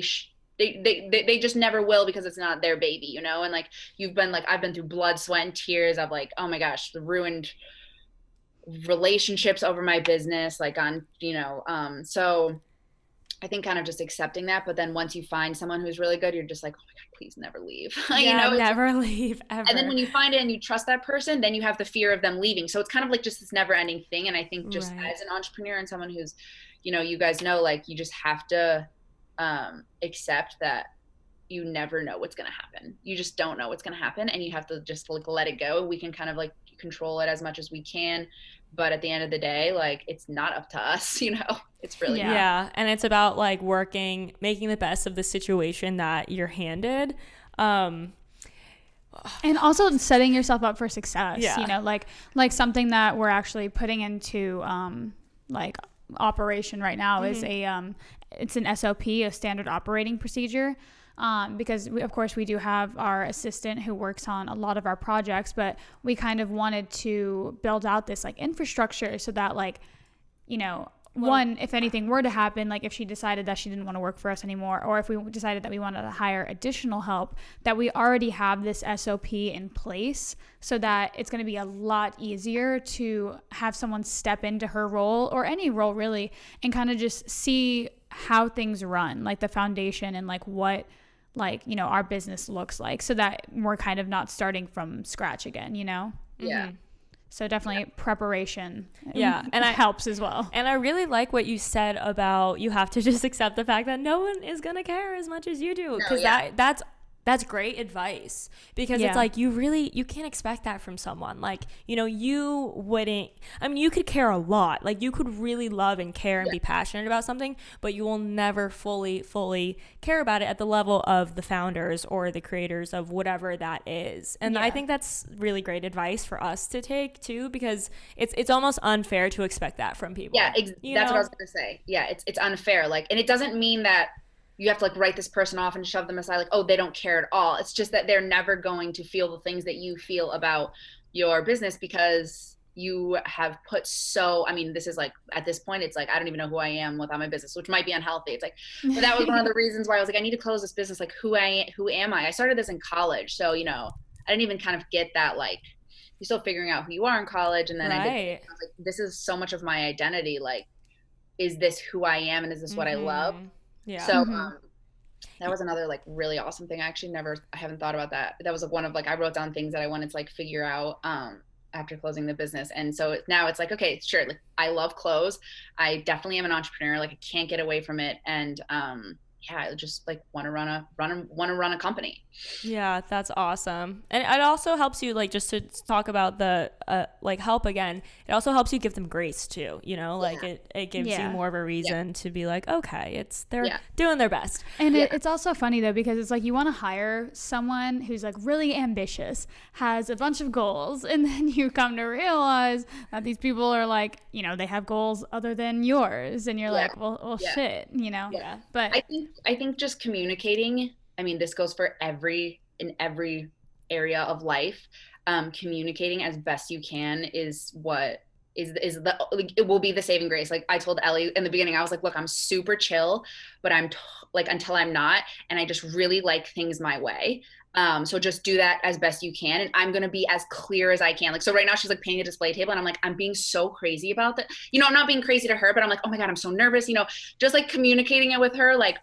just never will, because it's not their baby, and like I've been through blood, sweat, and tears of like, oh my gosh, the ruined relationships over my business, like on so I think kind of just accepting that. But then once you find someone who's really good, you're just like, oh my God, please never leave. Never leave ever. And then when you find it and you trust that person, then you have the fear of them leaving. So it's kind of like just this never ending thing. And I think just as an entrepreneur and someone who's, you guys know, like, you just have to accept that you never know what's going to happen. You just don't know what's going to happen. And you have to just like let it go. We can kind of like control it as much as we can. But at the end of the day, like, it's not up to us, it's really not. Yeah. And it's about like making the best of the situation that you're handed. And also setting yourself up for success, like something that we're actually putting into like operation right now is it's an SOP, a standard operating procedure. Because of course we do have our assistant who works on a lot of our projects, but we kind of wanted to build out this like infrastructure so that like, you know, one, if anything were to happen, like if she decided that she didn't want to work for us anymore, or if we decided that we wanted to hire additional help, that we already have this SOP in place so that it's going to be a lot easier to have someone step into her role, or any role really, and kind of just see how things run, like the foundation and like what, like, you know, our business looks like, so that we're kind of not starting from scratch again, you know? Yeah. So definitely preparation and helps as well. And I really like what you said about you have to just accept the fact that no one is going to care as much as you do, because that's great advice, because it's like you can't expect that from someone. Like, you know, you wouldn't, I mean, you could care a lot, like you could really love and care and be passionate about something, but you will never fully care about it at the level of the founders or the creators of whatever that is. And I think that's really great advice for us to take too, because it's almost unfair to expect that from people. That's what I was gonna say. It's unfair, like, and it doesn't mean that you have to like write this person off and shove them aside, like, oh, they don't care at all. It's just that they're never going to feel the things that you feel about your business, because you have put I mean, this is like, at this point, it's like, I don't even know who I am without my business, which might be unhealthy. It's like, but that was one of the reasons why I was like, I need to close this business. Like, who am I? I started this in college. So, you know, I didn't even kind of get that, like, you're still figuring out who you are in college. And then I was like, this is so much of my identity. Like, is this who I am? And is this what I love? Yeah. So that was another like really awesome thing. I haven't thought about that. That was like one of like, I wrote down things that I wanted to like figure out after closing the business. And so now it's like, okay, sure. Like, I love clothes. I definitely am an entrepreneur. Like, I can't get away from it. And I just like want to run a company. Yeah, that's awesome. And it also helps you, like, just to talk about the like help again, it also helps you give them grace too, you know, like it gives you more of a reason to be like, okay, they're doing their best. And it's also funny though, because it's like you want to hire someone who's like really ambitious, has a bunch of goals, and then you come to realize that these people are like, you know, they have goals other than yours, and you're like, well shit, you know. But I think just communicating, I mean, this goes for in every area of life. Communicating as best you can is what it will be the saving grace. Like, I told Ellie in the beginning, I was like, look, I'm super chill, but I'm like, until I'm not, and I just really like things my way. So just do that as best you can. And I'm going to be as clear as I can. Like, so right now she's like painting a display table, and I'm like, I'm being so crazy about that. You know, I'm not being crazy to her, but I'm like, oh my God, I'm so nervous, you know, just like communicating it with her. Like,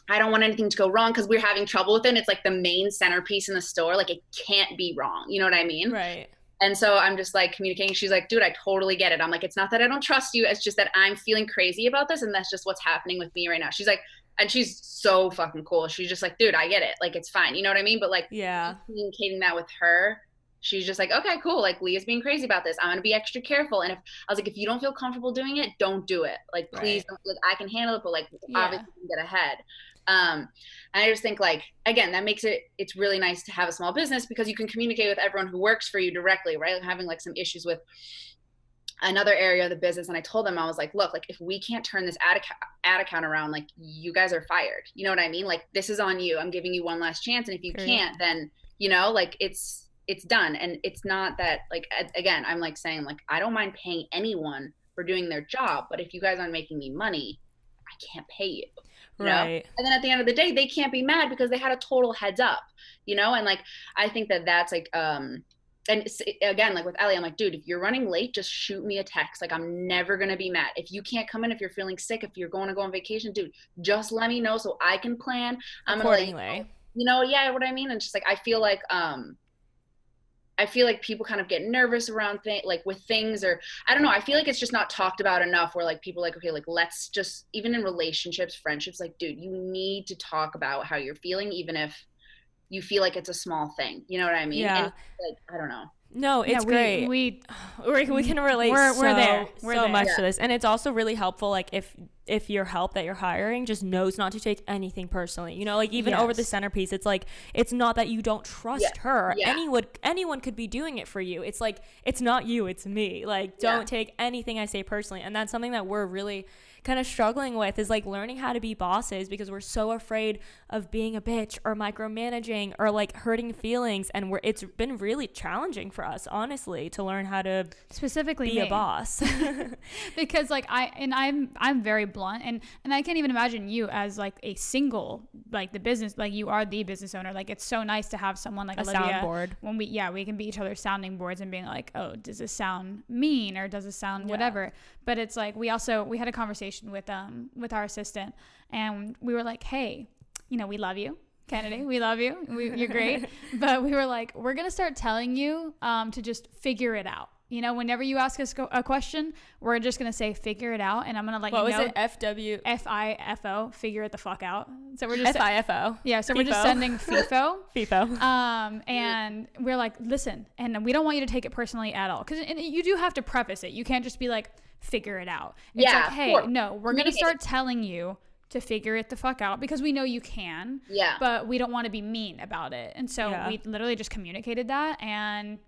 I don't want anything to go wrong, because we're having trouble with it. And it's like the main centerpiece in the store. Like, it can't be wrong. You know what I mean? Right. And so I'm just like communicating. She's like, dude, I totally get it. I'm like, it's not that I don't trust you. It's just that I'm feeling crazy about this. And that's just what's happening with me right now. She's like, and she's so fucking cool. She's just like, dude, I get it. Like, it's fine. You know what I mean? But like, communicating that with her, she's just like, okay, cool. Like, Leah's being crazy about this. I'm going to be extra careful. And I was like, if you don't feel comfortable doing it, don't do it. Like, please don't, like, I can handle it, but like, obviously you can get ahead. And I just think, like, again, that makes it's really nice to have a small business, because you can communicate with everyone who works for you directly, right? Like, having like some issues with another area of the business. And I told them, I was like, look, like, if we can't turn this ad account around, like, you guys are fired. You know what I mean? Like, this is on you. I'm giving you one last chance. And if you can't, then, you know, like, it's done. And it's not that, like, again, I'm like saying, like, I don't mind paying anyone for doing their job, but if you guys aren't making me money, I can't pay you. You know? And then at the end of the day, they can't be mad because they had a total heads up, you know? And like, I think that's like, and again, like with Ellie, I'm like, dude, if you're running late, just shoot me a text. Like, I'm never going to be mad. If you can't come in, if you're feeling sick, if you're going to go on vacation, dude, just let me know so I can plan. I'm accordingly. Like, you know, what I mean? And just like, I feel like people kind of get nervous around with things, or I don't know. I feel like it's just not talked about enough, where like people like, okay, like, let's just, even in relationships, friendships, like, dude, you need to talk about how you're feeling, even if you feel like it's a small thing. You know what I mean? Yeah. And, like, I don't know. No, it's Yeah, great. We can relate we're there. so We're there. much Yeah. to this. And it's also really helpful, like, if your help that you're hiring just knows not to take anything personally. You know, like, even over the Yes. centerpiece, it's like, it's not that you don't trust her. Yeah. Anyone could be doing it for you. It's like, it's not you, it's me. Like, don't take anything I say personally. And that's something that we're really kind of struggling with, is like learning how to be bosses, because we're so afraid of being a bitch or micromanaging or like hurting feelings. And it's been really challenging for us, honestly, to learn how to Specifically be me. a boss. Because like I'm very blunt, and I can't even imagine you as like a single, like the business, like you are the business owner. Like, it's so nice to have someone like A Olivia soundboard. when we can be each other's sounding boards and being like, oh, does this sound mean, or does this sound whatever. But it's like, we had a conversation with our assistant, and we were like, hey, you know, we love you, Kennedy, we love you, you're great. But we were like, we're gonna start telling you to just figure it out. You know, whenever you ask us a question, we're just going to say, figure it out. And I'm going to let you know. What was it? FIFO, figure it the fuck out. So we're just FIFO. Yeah. So FIFO. we're just sending FIFO. FIFO. And we're like, listen, and we don't want you to take it personally at all. Because you do have to preface it. You can't just be like, figure it out. It's like, hey, no, we're going to start telling you to figure it the fuck out, because we know you can. Yeah. But we don't want to be mean about it. And so we literally just communicated that, and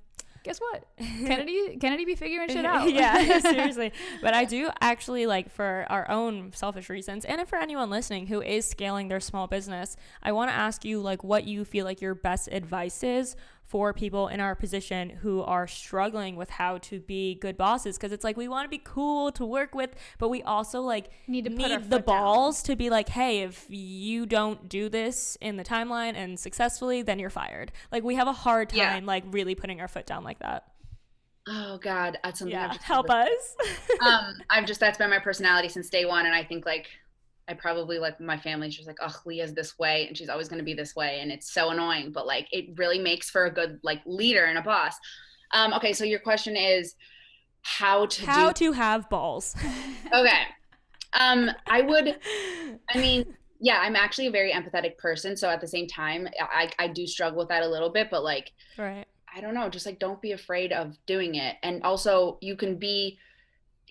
guess what? Kennedy be figuring shit out. Yeah, seriously. But I do actually, like, for our own selfish reasons, and for anyone listening who is scaling their small business, I want to ask you, like, what you feel like your best advice is for people in our position who are struggling with how to be good bosses. Because it's like, we want to be cool to work with, but we also like need the balls to be like, hey, if you don't do this in the timeline and successfully, then you're fired. Like, we have a hard time like really putting our foot down like that. Oh God, that's something. Help us. That's been my personality since day one, and I think like I probably, like, my family's just like, oh, Leah's this way and she's always going to be this way, and it's so annoying, but like it really makes for a good like leader and a boss. Okay, so your question is how to have balls. Okay. I'm actually a very empathetic person, so at the same time I do struggle with that a little bit, but like, right, I don't know, just like, don't be afraid of doing it. And also, you can be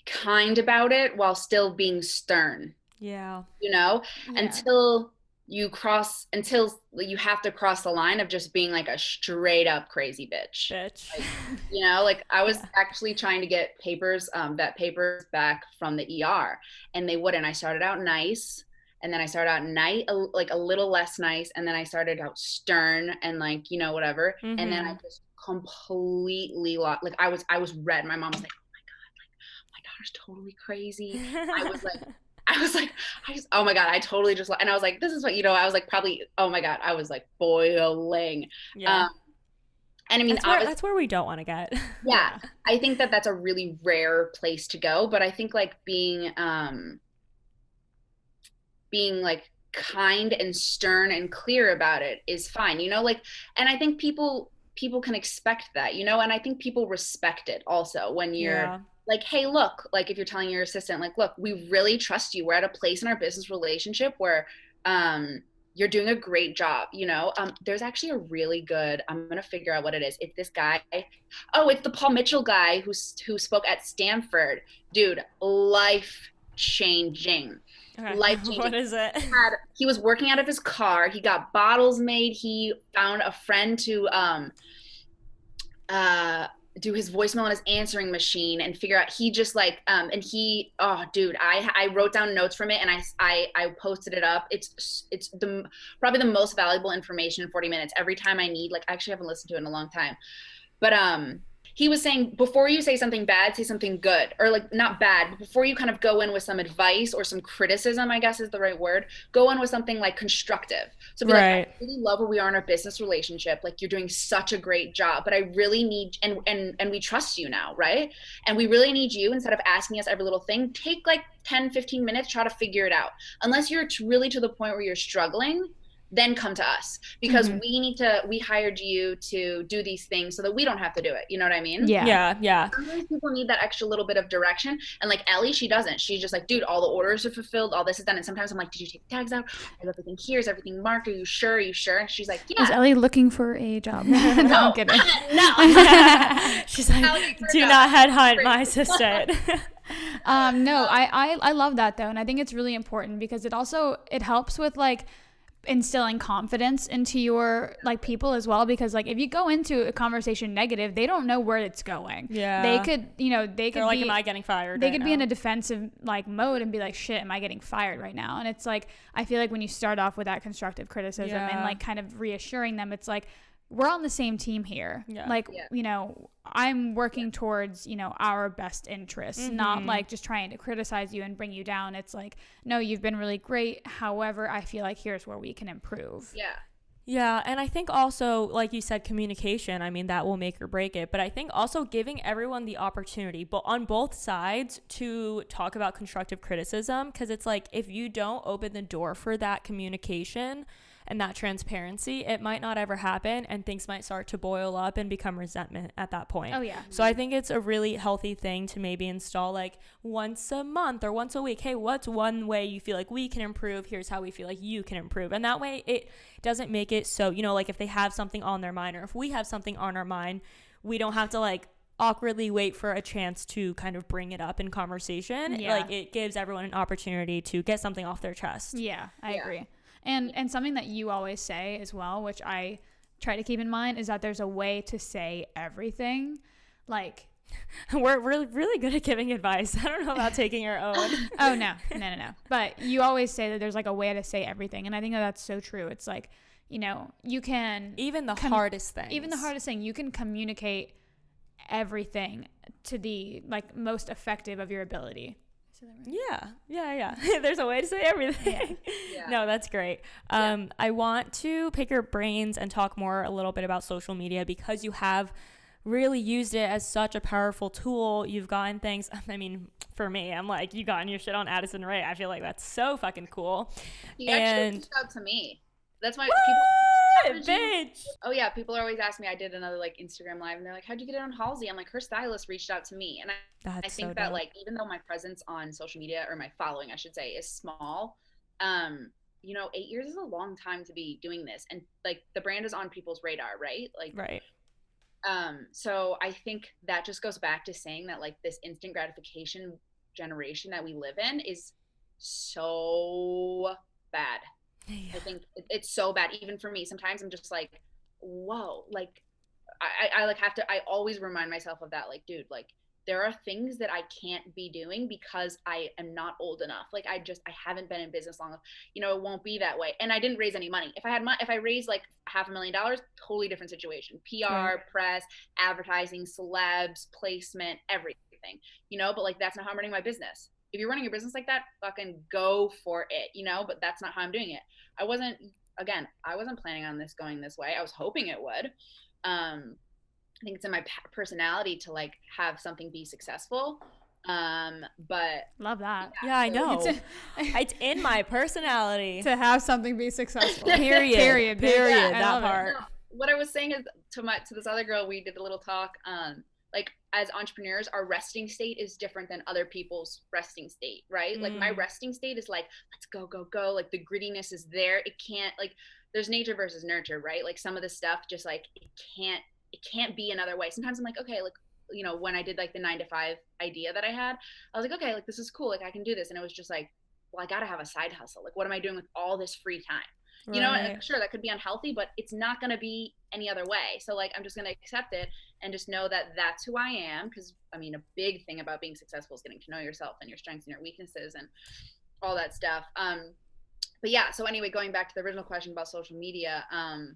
kind about it while still being stern. Yeah. You know, until you have to cross the line of just being like a straight up crazy bitch. Like, you know, like I was actually trying to get papers back from the ER, and they wouldn't. I started out nice, and then I started out like a little less nice, and then I started out stern and like, you know, whatever. Mm-hmm. And then I just completely lost. Like I was red. My mom was like, oh my God, like my daughter's totally crazy. Oh my God, I totally just, and I was like, this is what, you know, I was like, probably, oh my God, I was like boiling. Yeah. And I mean, that's where we don't want to get. Yeah. I think that's a really rare place to go, but I think like being like kind and stern and clear about it is fine, you know, like, and I think people can expect that, you know, and I think people respect it also when you're like, hey, look, like if you're telling your assistant, like, look, we really trust you. We're at a place in our business relationship where you're doing a great job, you know. There's actually a really good, I'm going to figure out what it is. It's this guy. Oh, it's the Paul Mitchell guy who spoke at Stanford. Dude, life-changing. Okay. Life-changing. What is it? He was working out of his car. He got bottles made. He found a friend to do his voicemail on his answering machine and figure out, he just like and he, oh dude, I wrote down notes from it, and I posted it up. It's probably the most valuable information in 40 minutes. Every time I need, like, I actually haven't listened to it in a long time, but he was saying, before you say something bad, say something good, or like not bad, but before you kind of go in with some advice or some criticism, I guess is the right word, go in with something like constructive. So be like, I really love where we are in our business relationship. Like, you're doing such a great job, but I really need, and we trust you now, right? And we really need you, instead of asking us every little thing, take like 10, 15 minutes, try to figure it out. Unless you're really to the point where you're struggling, then come to us, because we hired you to do these things so that we don't have to do it. You know what I mean? Yeah. Sometimes people need that extra little bit of direction. And like Ellie, she doesn't. She's just like, dude, all the orders are fulfilled. All this is done. And sometimes I'm like, did you take the tags out? I have everything here. Is everything marked? Are you sure? Are you sure? And she's like, yeah. Is Ellie looking for a job? No, I'm kidding. No. She's like, do not headhunt my assistant. No, I love that though. And I think it's really important because it helps with like instilling confidence into your like people as well, because like if you go into a conversation negative, they don't know where it's going. They could They're like, am I getting fired? They could be in a defensive like mode and be like, shit, am I getting fired right now? And it's like, I feel like when you start off with that constructive criticism and like kind of reassuring them, it's like, we're on the same team here. I'm working towards, our best interests, not like just trying to criticize you and bring you down. It's like, no, you've been really great. However, I feel like here's where we can improve. Yeah, and I think also, like you said, communication, I mean, that will make or break it. But I think also giving everyone the opportunity, but on both sides, to talk about constructive criticism, because it's like, if you don't open the door for that communication and that transparency, it might not ever happen, and things might start to boil up and become resentment at that point. Oh yeah. So I think it's a really healthy thing to maybe install like once a month or once a week. Hey, what's one way you feel like we can improve? Here's how we feel like you can improve. And that way it doesn't make it so, like if they have something on their mind, or if we have something on our mind, we don't have to like awkwardly wait for a chance to kind of bring it up in conversation. Like it gives everyone an opportunity to get something off their chest. Yeah, I agree. And something that you always say as well, which I try to keep in mind, is that there's a way to say everything. Like, we're really, really good at giving advice. I don't know about taking our own. Oh, no. But you always say that there's like a way to say everything. And I think that that's so true. It's like, you can... Even the hardest thing. You can communicate everything to the like most effective of your ability. Yeah. There's a way to say everything. No, that's great. I want to pick your brains and talk more a little bit about social media, because you have really used it as such a powerful tool. You've gotten things, I mean, for me, I'm like, you gotten your shit on Addison Rae. I feel like that's so fucking cool. He actually reached out to me. That's why people, bitch. Oh yeah, people are always asking me. I did another like Instagram live, and they're like, "How'd you get it on Halsey?" I'm like, her stylist reached out to me, and I think that like, even though my presence on social media, or my following, I should say, is small, 8 years is a long time to be doing this, and like the brand is on people's radar, right? Like, right. So I think that just goes back to saying that like this instant gratification generation that we live in is so bad. I think it's so bad. Even for me, sometimes I'm just like, whoa, like I like have to, I always remind myself of that. Like, dude, like there are things that I can't be doing because I am not old enough. Like I haven't been in business long enough. It won't be that way. And I didn't raise any money. If I raised like $500,000, totally different situation. PR, press, advertising, celebs, placement, everything, but like, that's not how I'm running my business. If you're running a business like that, fucking go for it, but that's not how I'm doing it. I wasn't planning on this going this way. I was hoping it would. I think it's in my personality to like have something be successful. But love that. Yeah, I know. It's in my personality to have something be successful. Period. Yeah, that part. No, what I was saying is to this other girl, we did a little talk. Like as entrepreneurs, our resting state is different than other people's resting state, right? Like my resting state is like, let's go. Like the grittiness is there. It can't, like, there's nature versus nurture, right? Like some of the stuff just like, it can't be another way. Sometimes I'm like, okay, like, when I did like the 9-to-5 idea that I had, I was like, okay, like this is cool. Like I can do this. And it was just like, well, I got to have a side hustle. Like, what am I doing with all this free time? And sure, that could be unhealthy, but it's not going to be any other way. So like, I'm just going to accept it and just know that that's who I am. Because I mean, a big thing about being successful is getting to know yourself and your strengths and your weaknesses and all that stuff. But yeah, so anyway, going back to the original question about social media, I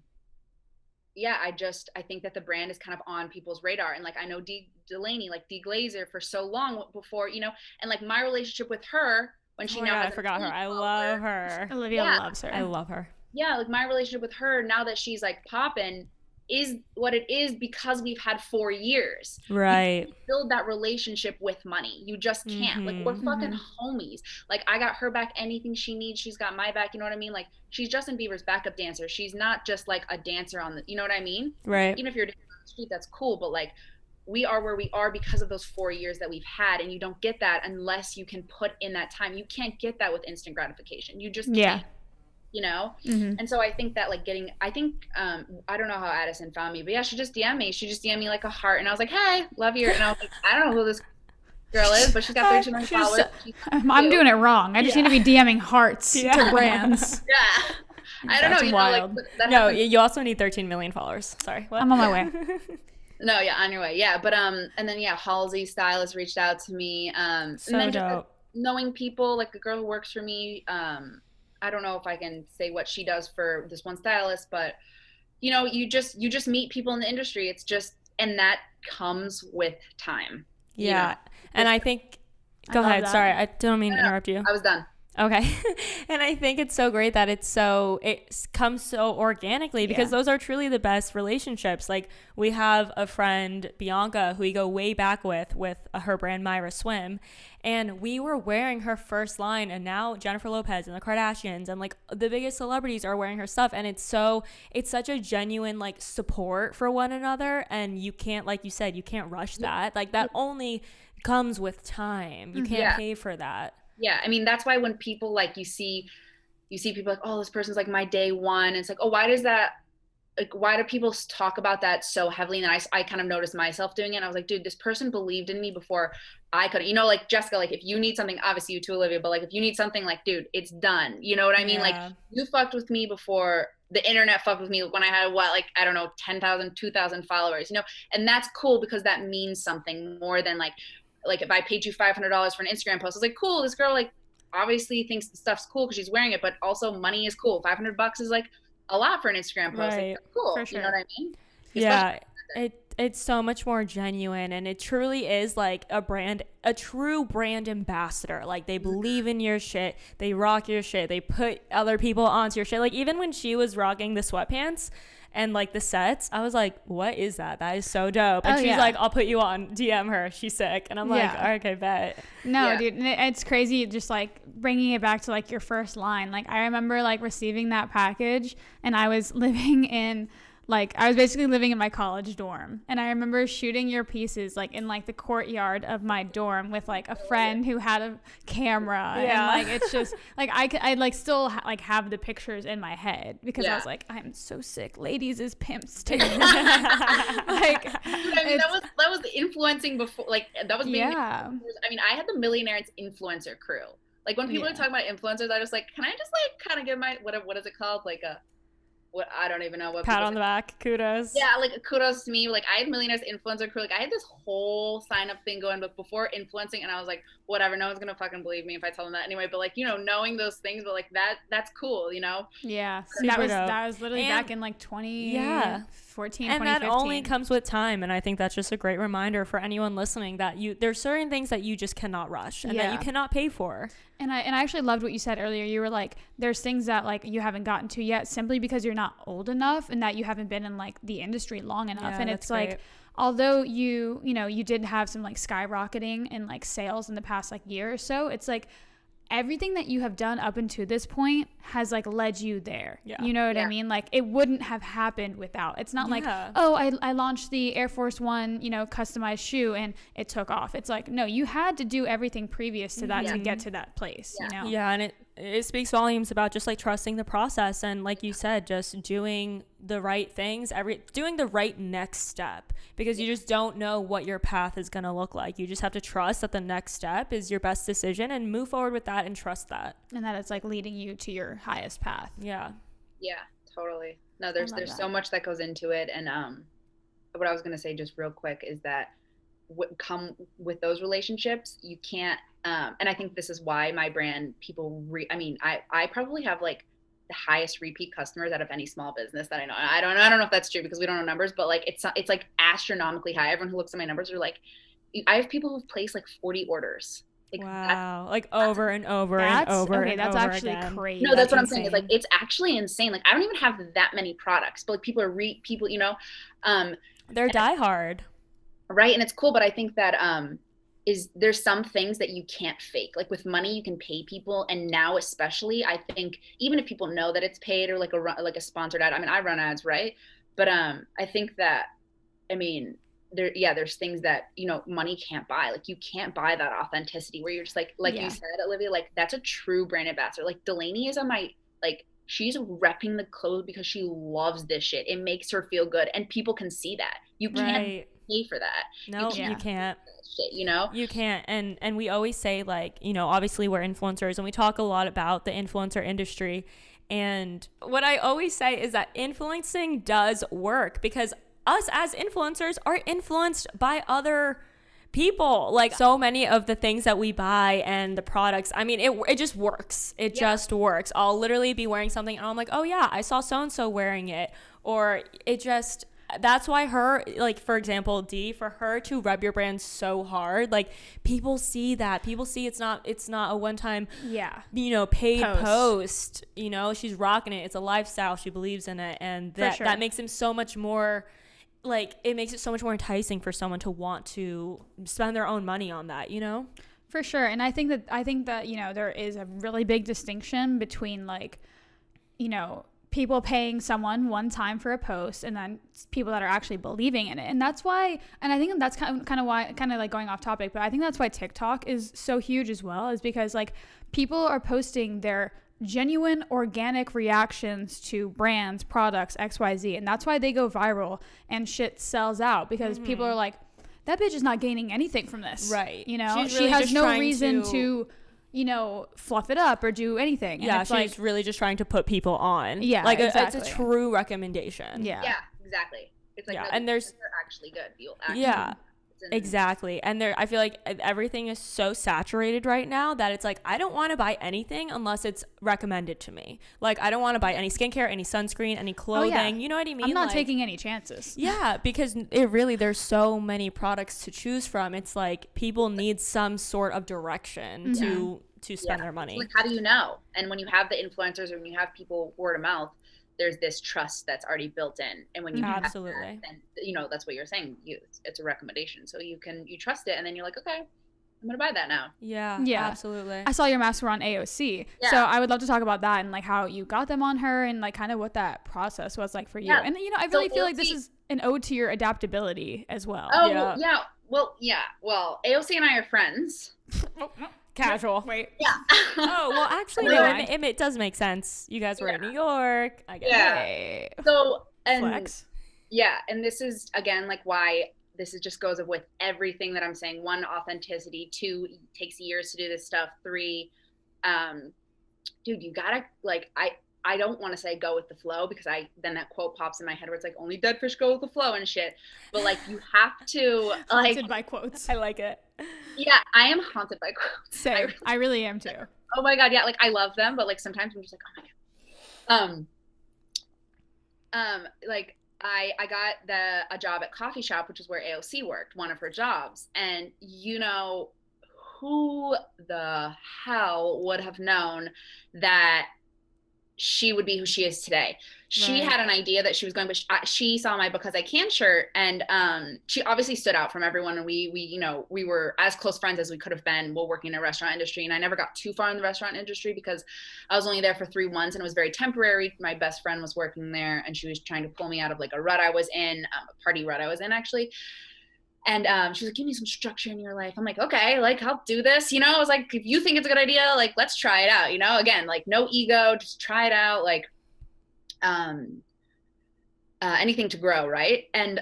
think that the brand is kind of on people's radar. And like, I know Delaney, like D Glazer for so long before, and like my relationship with her when she I forgot her. I love her. Olivia loves her. I love her. Yeah, like my relationship with her now that she's like popping, is what it is because we've had 4 years. Right. You can't build that relationship with money. You just can't. Like, we're fucking homies. Like, I got her back anything she needs. She's got my back. You know what I mean? Like, she's Justin Bieber's backup dancer. She's not just like a dancer on the, you know what I mean? Right. Even if you're dancing on the street, that's cool. But like, we are where we are because of those 4 years that we've had. And you don't get that unless you can put in that time. You can't get that with instant gratification. You just can't. You know? And so I think that like I don't know how Addison found me, but yeah, she just DM'd me like a heart, and I was like, hey, love you. And I was like, I don't know who this girl is, but she's got 13 million followers. I'm doing it wrong. I just need to be DMing hearts to brands. Yeah. I don't know. You wild. know, like, no, you also need 13 million followers. Sorry. What? I'm on my way. No, yeah, on your way. Yeah. But and then yeah, Halsey stylist reached out to me. So and then dope. just knowing people, like the girl who works for me, I don't know if I can say what she does for this one stylist, but you know, you just meet people in the industry. It's just, and that comes with time. Yeah. You know? And I think, go ahead. that. Sorry. I don't mean to interrupt you. I was done. Okay. And I think it's so great that it comes so organically, because those are truly the best relationships. Like, we have a friend, Bianca, who we go way back with her brand Myra Swim, and we were wearing her first line, and now Jennifer Lopez and the Kardashians and like the biggest celebrities are wearing her stuff. And it's such a genuine like support for one another, and you can't, like you said, you can't rush that. Like, that only comes with time. You can't pay for that. Yeah, I mean, that's why when people like you see people like, oh, this person's like my day one, and it's like, oh, why do people talk about that so heavily? And I kind of noticed myself doing it, and I was like, dude, this person believed in me before I could, you know, like Jessica, like if you need something, obviously you too, Olivia, but like if you need something, like, dude, it's done. You know what I mean? Like, you fucked with me before the internet fucked with me when I had like, I don't know, 10,000, 2,000 followers, you know? And that's cool because that means something more than like if I paid you $500 for an Instagram post, I was like, cool, this girl like obviously thinks the stuff's cool because she's wearing it, but also money is cool. $500 is like a lot for an Instagram post. Right. Like, that's cool. For sure. You know what I mean? Yeah. It's so much more genuine, and it truly is like a true brand ambassador. Like, they believe in your shit, they rock your shit, they put other people onto your shit. Like, even when she was rocking the sweatpants and like the sets, I was like, what is that? That is so dope. And she's like, I'll put you on, DM her, she's sick. And I'm like, okay, bet. No, dude, it's crazy just like bringing it back to like your first line. Like, I remember like receiving that package, and I was basically living in my college dorm, and I remember shooting your pieces like in like the courtyard of my dorm with like a friend who had a camera, and like it's just like I like still have the pictures in my head because I was like, I'm so sick. Ladies is pimps too. Like, I mean, that was the influencing before, like that was being. I mean, I had the Millionaires influencer crew. Like, when people are talking about influencers, I just like, can I just like kind of give my what is it called, like a. What I don't even know what pat on the back, kudos. Yeah, like kudos to me. Like, I had Millionaires influencer crew. Like, I had this whole sign up thing going, but before influencing, and I was like, whatever, no one's gonna fucking believe me if I tell them that anyway. But like, you know, knowing those things, but like that's cool, you know. Yeah, so that was literally back in like 2014, and 2015. that only comes with time. And I think that's just a great reminder for anyone listening that there's certain things that you just cannot rush and that you cannot pay for. And I actually loved what you said earlier. You were like, there's things that like you haven't gotten to yet simply because you're not old enough and that you haven't been in like the industry long enough. And it's great. Like, although you did have some like skyrocketing in like sales in the past like year or so, it's like everything that you have done up until this point has like led you there. You know what I mean? Like, it wouldn't have happened without. It's not like, oh, I launched the Air Force One, you know, customized shoe and it took off. It's like, no, you had to do everything previous to that to get to that place, you know? Yeah, and it speaks volumes about just like trusting the process, and like you said, just doing the right things, doing the right next step, because you just don't know what your path is going to look like. You just have to trust that the next step is your best decision and move forward with that and trust that. And that it's like leading you to your highest path. Yeah, totally. No, there's so much that goes into it. And what I was going to say just real quick is that come with those relationships, you can't and I think this is why my brand people I probably have like the highest repeat customers out of any small business that I know. I don't know if that's true because we don't know numbers, but like it's like astronomically high. Everyone who looks at my numbers are like, I have people who've placed like 40 orders Wow. Like over and over and over and that's over actually again. crazy. No, that's what I'm insane. saying. Is like, it's actually insane. Like, I don't even have that many products, but like people are you know, They're diehard. right. And it's cool. But I think that, there's some things that you can't fake. Like with money, you can pay people. And now, especially, I think even if people know that it's paid or like a sponsored ad, I mean, I run ads, right? But, I think that, I mean, there's things that, you know, money can't buy. Like you can't buy that authenticity where you're just like you said, Olivia, like that's a true brand ambassador. Like Delaney is on my, like, she's repping the clothes because she loves this shit. It makes her feel good. And people can see that. You can't pay for that. No, you can't. Shit, you know? You can't. And we always say, like, you know, obviously we're influencers and we talk a lot about the influencer industry. And what I always say is that influencing does work because us as influencers are influenced by other people. Like so many of the things that we buy and the products, I mean, it just works. It just works. I'll literally be wearing something and I'm like, oh yeah, I saw so-and-so wearing it. Or it just, that's why her, like, for example, D, for her to rep your brand so hard, like people see that. People see it's not a one-time, you know, paid post. You know, she's rocking it. It's a lifestyle. She believes in it. And that makes him so much more, like, it makes it so much more enticing for someone to want to spend their own money on that, you know? For sure. And I think that, you know, there is a really big distinction between, like, you know, people paying someone one time for a post and then people that are actually believing in it. And that's why, and I think that's kind of why, kind of like going off topic, but I think that's why TikTok is so huge as well, is because like people are posting their genuine organic reactions to brands, products, XYZ, and that's why they go viral and shit sells out because people are like, that bitch is not gaining anything from this, right? You know, really she has no reason to you know, fluff it up or do anything. And she's like, really just trying to put people on. Yeah, like exactly. It's a true recommendation. Yeah, exactly. It's like, and there's actually good. Exactly. And I feel like everything is so saturated right now that it's like, I don't want to buy anything unless it's recommended to me. Like, I don't want to buy any skincare, any sunscreen, any clothing. You know what I mean? I'm not like, taking any chances. Yeah, because there's so many products to choose from. It's like people need some sort of direction to spend their money. Like, how do you know? And when you have the influencers or when you have people word of mouth, there's this trust that's already built in. And when you have that, then, you know, that's what you're saying. It's a recommendation. So you trust it. And then you're like, okay, I'm going to buy that now. Yeah, absolutely. I saw your masks were on AOC. Yeah. So I would love to talk about that and like how you got them on her and like kind of what that process was like for you. And, you know, I really feel like this is an ode to your adaptability as well. Oh, yeah. Well, AOC and I are friends. Casual. Wait. Yeah. Oh, well, actually, no, it does make sense. You guys were in New York. I guess. Yeah. So, and flex. Yeah. And this is, again, like why this just goes with everything that I'm saying. 1, authenticity. 2, it takes years to do this stuff. 3, dude, you gotta, like, I don't want to say go with the flow because then that quote pops in my head where it's like, only dead fish go with the flow and shit. But like, you have to, like, haunted by quotes. I like it. Yeah, I am haunted by quotes. Same. I really am too. Oh my God. Yeah. Like, I love them, but like, sometimes I'm just like, oh my God. Like I got a job at coffee shop, which is where AOC worked, one of her jobs. And you know, who the hell would have known that she would be who she is today? She had an idea that she was going, but she saw my Because I Can shirt, and she obviously stood out from everyone. And we you know, we were as close friends as we could have been while working in the restaurant industry. And I never got too far in the restaurant industry because I was only there for 3 months and it was very temporary. My best friend was working there and she was trying to pull me out of like a rut I was in, a party rut I was in actually. And she was like, give me some structure in your life. I'm like, okay, like, I'll do this. You know, I was like, if you think it's a good idea, like, let's try it out. You know, again, like, no ego, just try it out. Like, anything to grow, right? And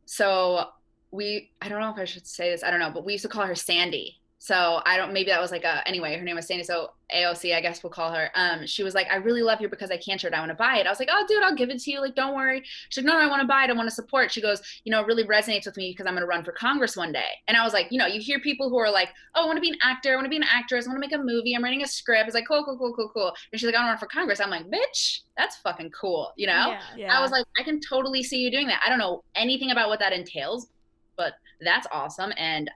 so I don't know if I should say this, I don't know, but we used to call her Sandy. So maybe that was like anyway, her name was Sandy. So AOC, I guess we'll call her. She was like, I really love your Because I Can shirt. I want to buy it. I was like, oh, dude, I'll give it to you. Like, don't worry. She's like, no, I want to buy it. I want to support. She goes, you know, it really resonates with me because I'm going to run for Congress one day. And I was like, you know, you hear people who are like, oh, I want to be an actor. I want to be an actress. I want to make a movie. I'm writing a script. It's like, cool. And she's like, I want to run for Congress. I'm like, bitch, that's fucking cool. You know? Yeah. I was like, I can totally see you doing that. I don't know anything about what that entails, but that's awesome. And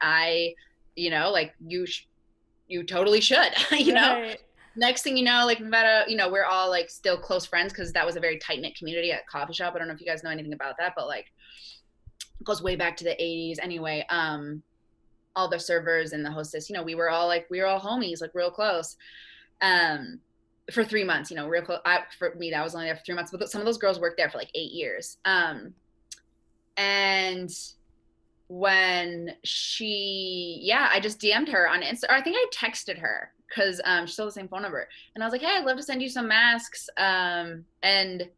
you know, like you totally should, you know? Right. Next thing you know, like about we're all like still close friends because that was a very tight knit community at coffee shop. I don't know if you guys know anything about that, but like it goes way back to the 80s. Anyway, all the servers and the hostess, we were all homies, like real close. For 3 months, real close. For me, that was only there for 3 months, but some of those girls worked there for like 8 years. And when I just DM'd her on Insta, or I think I texted her because she still has the same phone number. And I was like, hey, I'd love to send you some masks. And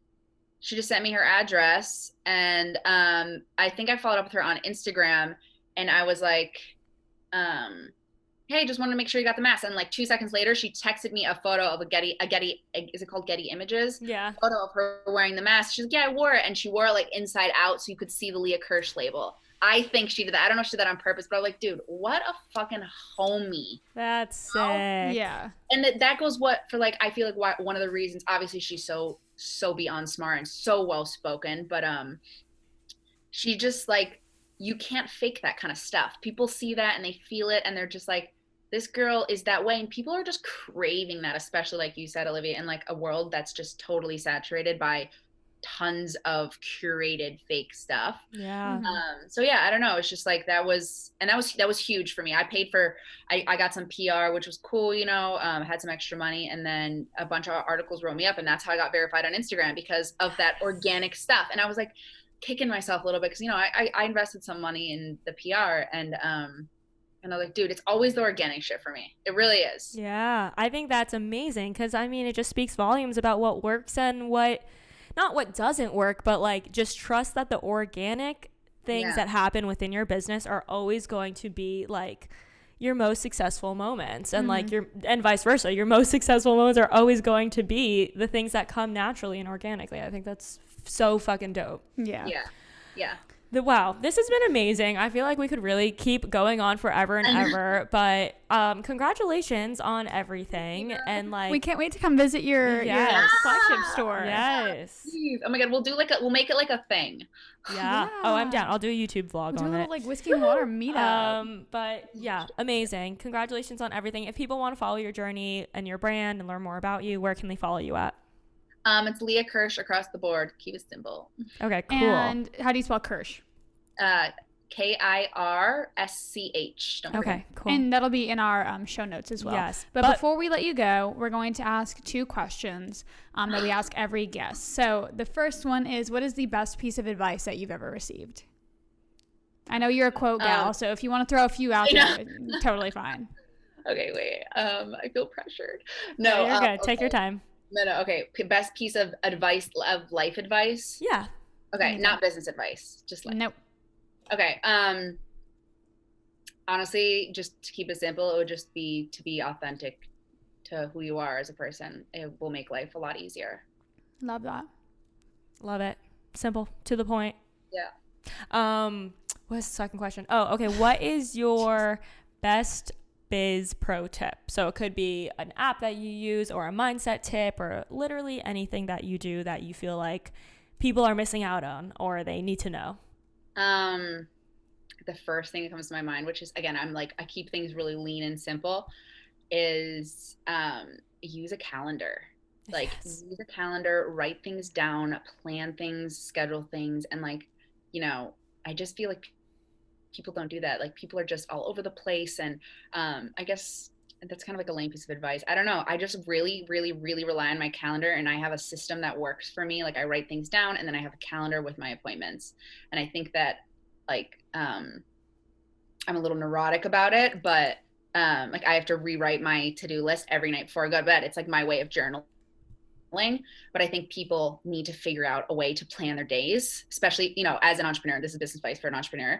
she just sent me her address. And I think I followed up with her on Instagram, and I was like, hey, just wanted to make sure you got the mask. And like 2 seconds later, she texted me a photo of a Getty, is it called Getty Images? Yeah. Photo of her wearing the mask. She's like, yeah, I wore it. And she wore it like inside out so you could see the Leah Kirsch label. I think she did that. I don't know if she did that on purpose, but I was like, dude, what a fucking homie. That's sick. Yeah. And that goes for like, I feel like one of the reasons, obviously she's so beyond smart and so well spoken, but she just like, you can't fake that kind of stuff. People see that and they feel it, and they're just like, this girl is that way. And people are just craving that, especially like you said, Olivia, in like a world that's just totally saturated by tons of curated fake stuff. Yeah. So yeah, I don't know. It's just like that was huge for me. I got some PR, which was cool, had some extra money, and then a bunch of articles wrote me up, and that's how I got verified on Instagram because of that organic stuff. And I was like kicking myself a little bit because, I invested some money in the PR, and I was like, dude, it's always the organic shit for me. It really is. Yeah. I think that's amazing because, I mean, it just speaks volumes about what works and not what doesn't work, but like just trust that the organic things that happen within your business are always going to be like your most successful moments, and like and vice versa. Your most successful moments are always going to be the things that come naturally and organically. I think that's so fucking dope. Yeah. Yeah. Wow, this has been amazing. I feel like we could really keep going on forever and ever, but congratulations on everything. And like, we can't wait to come visit your flagship store. Yes. Jeez. Oh my god, we'll make it like a thing. Yeah. Oh, I'm down. I'll do a YouTube vlog on it. Like whiskey and water meetup. But yeah, amazing. Congratulations on everything. If people want to follow your journey and your brand and learn more about you, where can they follow you at? It's Leah Kirsch across the board. Keep it simple. Okay, cool. And how do you spell Kirsch? Kirsch. Okay, cool. And that'll be in our show notes as well. Yes. But before we let you go, we're going to ask 2 questions that we ask every guest. So the first one is, what is the best piece of advice that you've ever received? I know you're a quote gal, so if you want to throw a few out there, totally fine. Okay, wait. I feel pressured. No, you're good. Take your time. No. Okay. Best piece of advice, of life advice. Yeah. Okay, not business advice. Just like. Nope. Okay. Honestly, just to keep it simple, it would just be to be authentic to who you are as a person. It will make life a lot easier. Love that. Love it. Simple, to the point. Yeah. What's the second question? Oh, okay. What is your best biz pro tip? So it could be an app that you use, or a mindset tip, or literally anything that you do that you feel like people are missing out on or they need to know. The first thing that comes to my mind, which is, again, I keep things really lean and simple, is use a calendar. Use a calendar, write things down, plan things, schedule things. And I just feel like people don't do that. Like, people are just all over the place. And I guess that's kind of like a lame piece of advice. I don't know. I just really, really, really rely on my calendar, and I have a system that works for me. Like, I write things down, and then I have a calendar with my appointments. And I think that I'm a little neurotic about it, but I have to rewrite my to-do list every night before I go to bed. It's like my way of journaling. But I think people need to figure out a way to plan their days, especially, as an entrepreneur. This is business advice for an entrepreneur.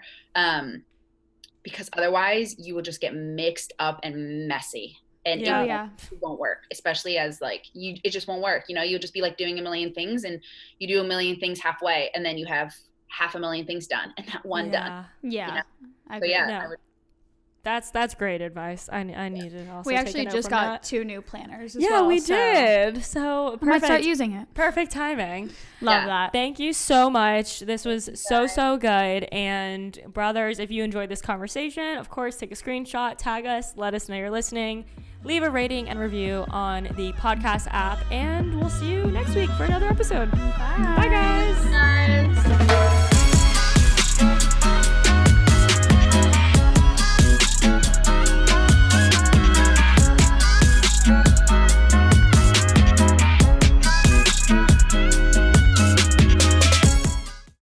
Because otherwise you will just get mixed up and messy, and it won't work, especially as it just won't work. You'll just be doing a million things, and you do a million things halfway, and then you have 500,000 things done and not one done. Yeah. So yeah, That's great advice. I need to also We take actually a note just from got that. 2 new planners as Yeah, well. we so did. So I might start perfect. using it. Perfect timing. Love that. Thank you so much. This was so good. And brothers, if you enjoyed this conversation, of course, take a screenshot, tag us, let us know you're listening, leave a rating and review on the podcast app, and we'll see you next week for another episode. Bye guys. Guys.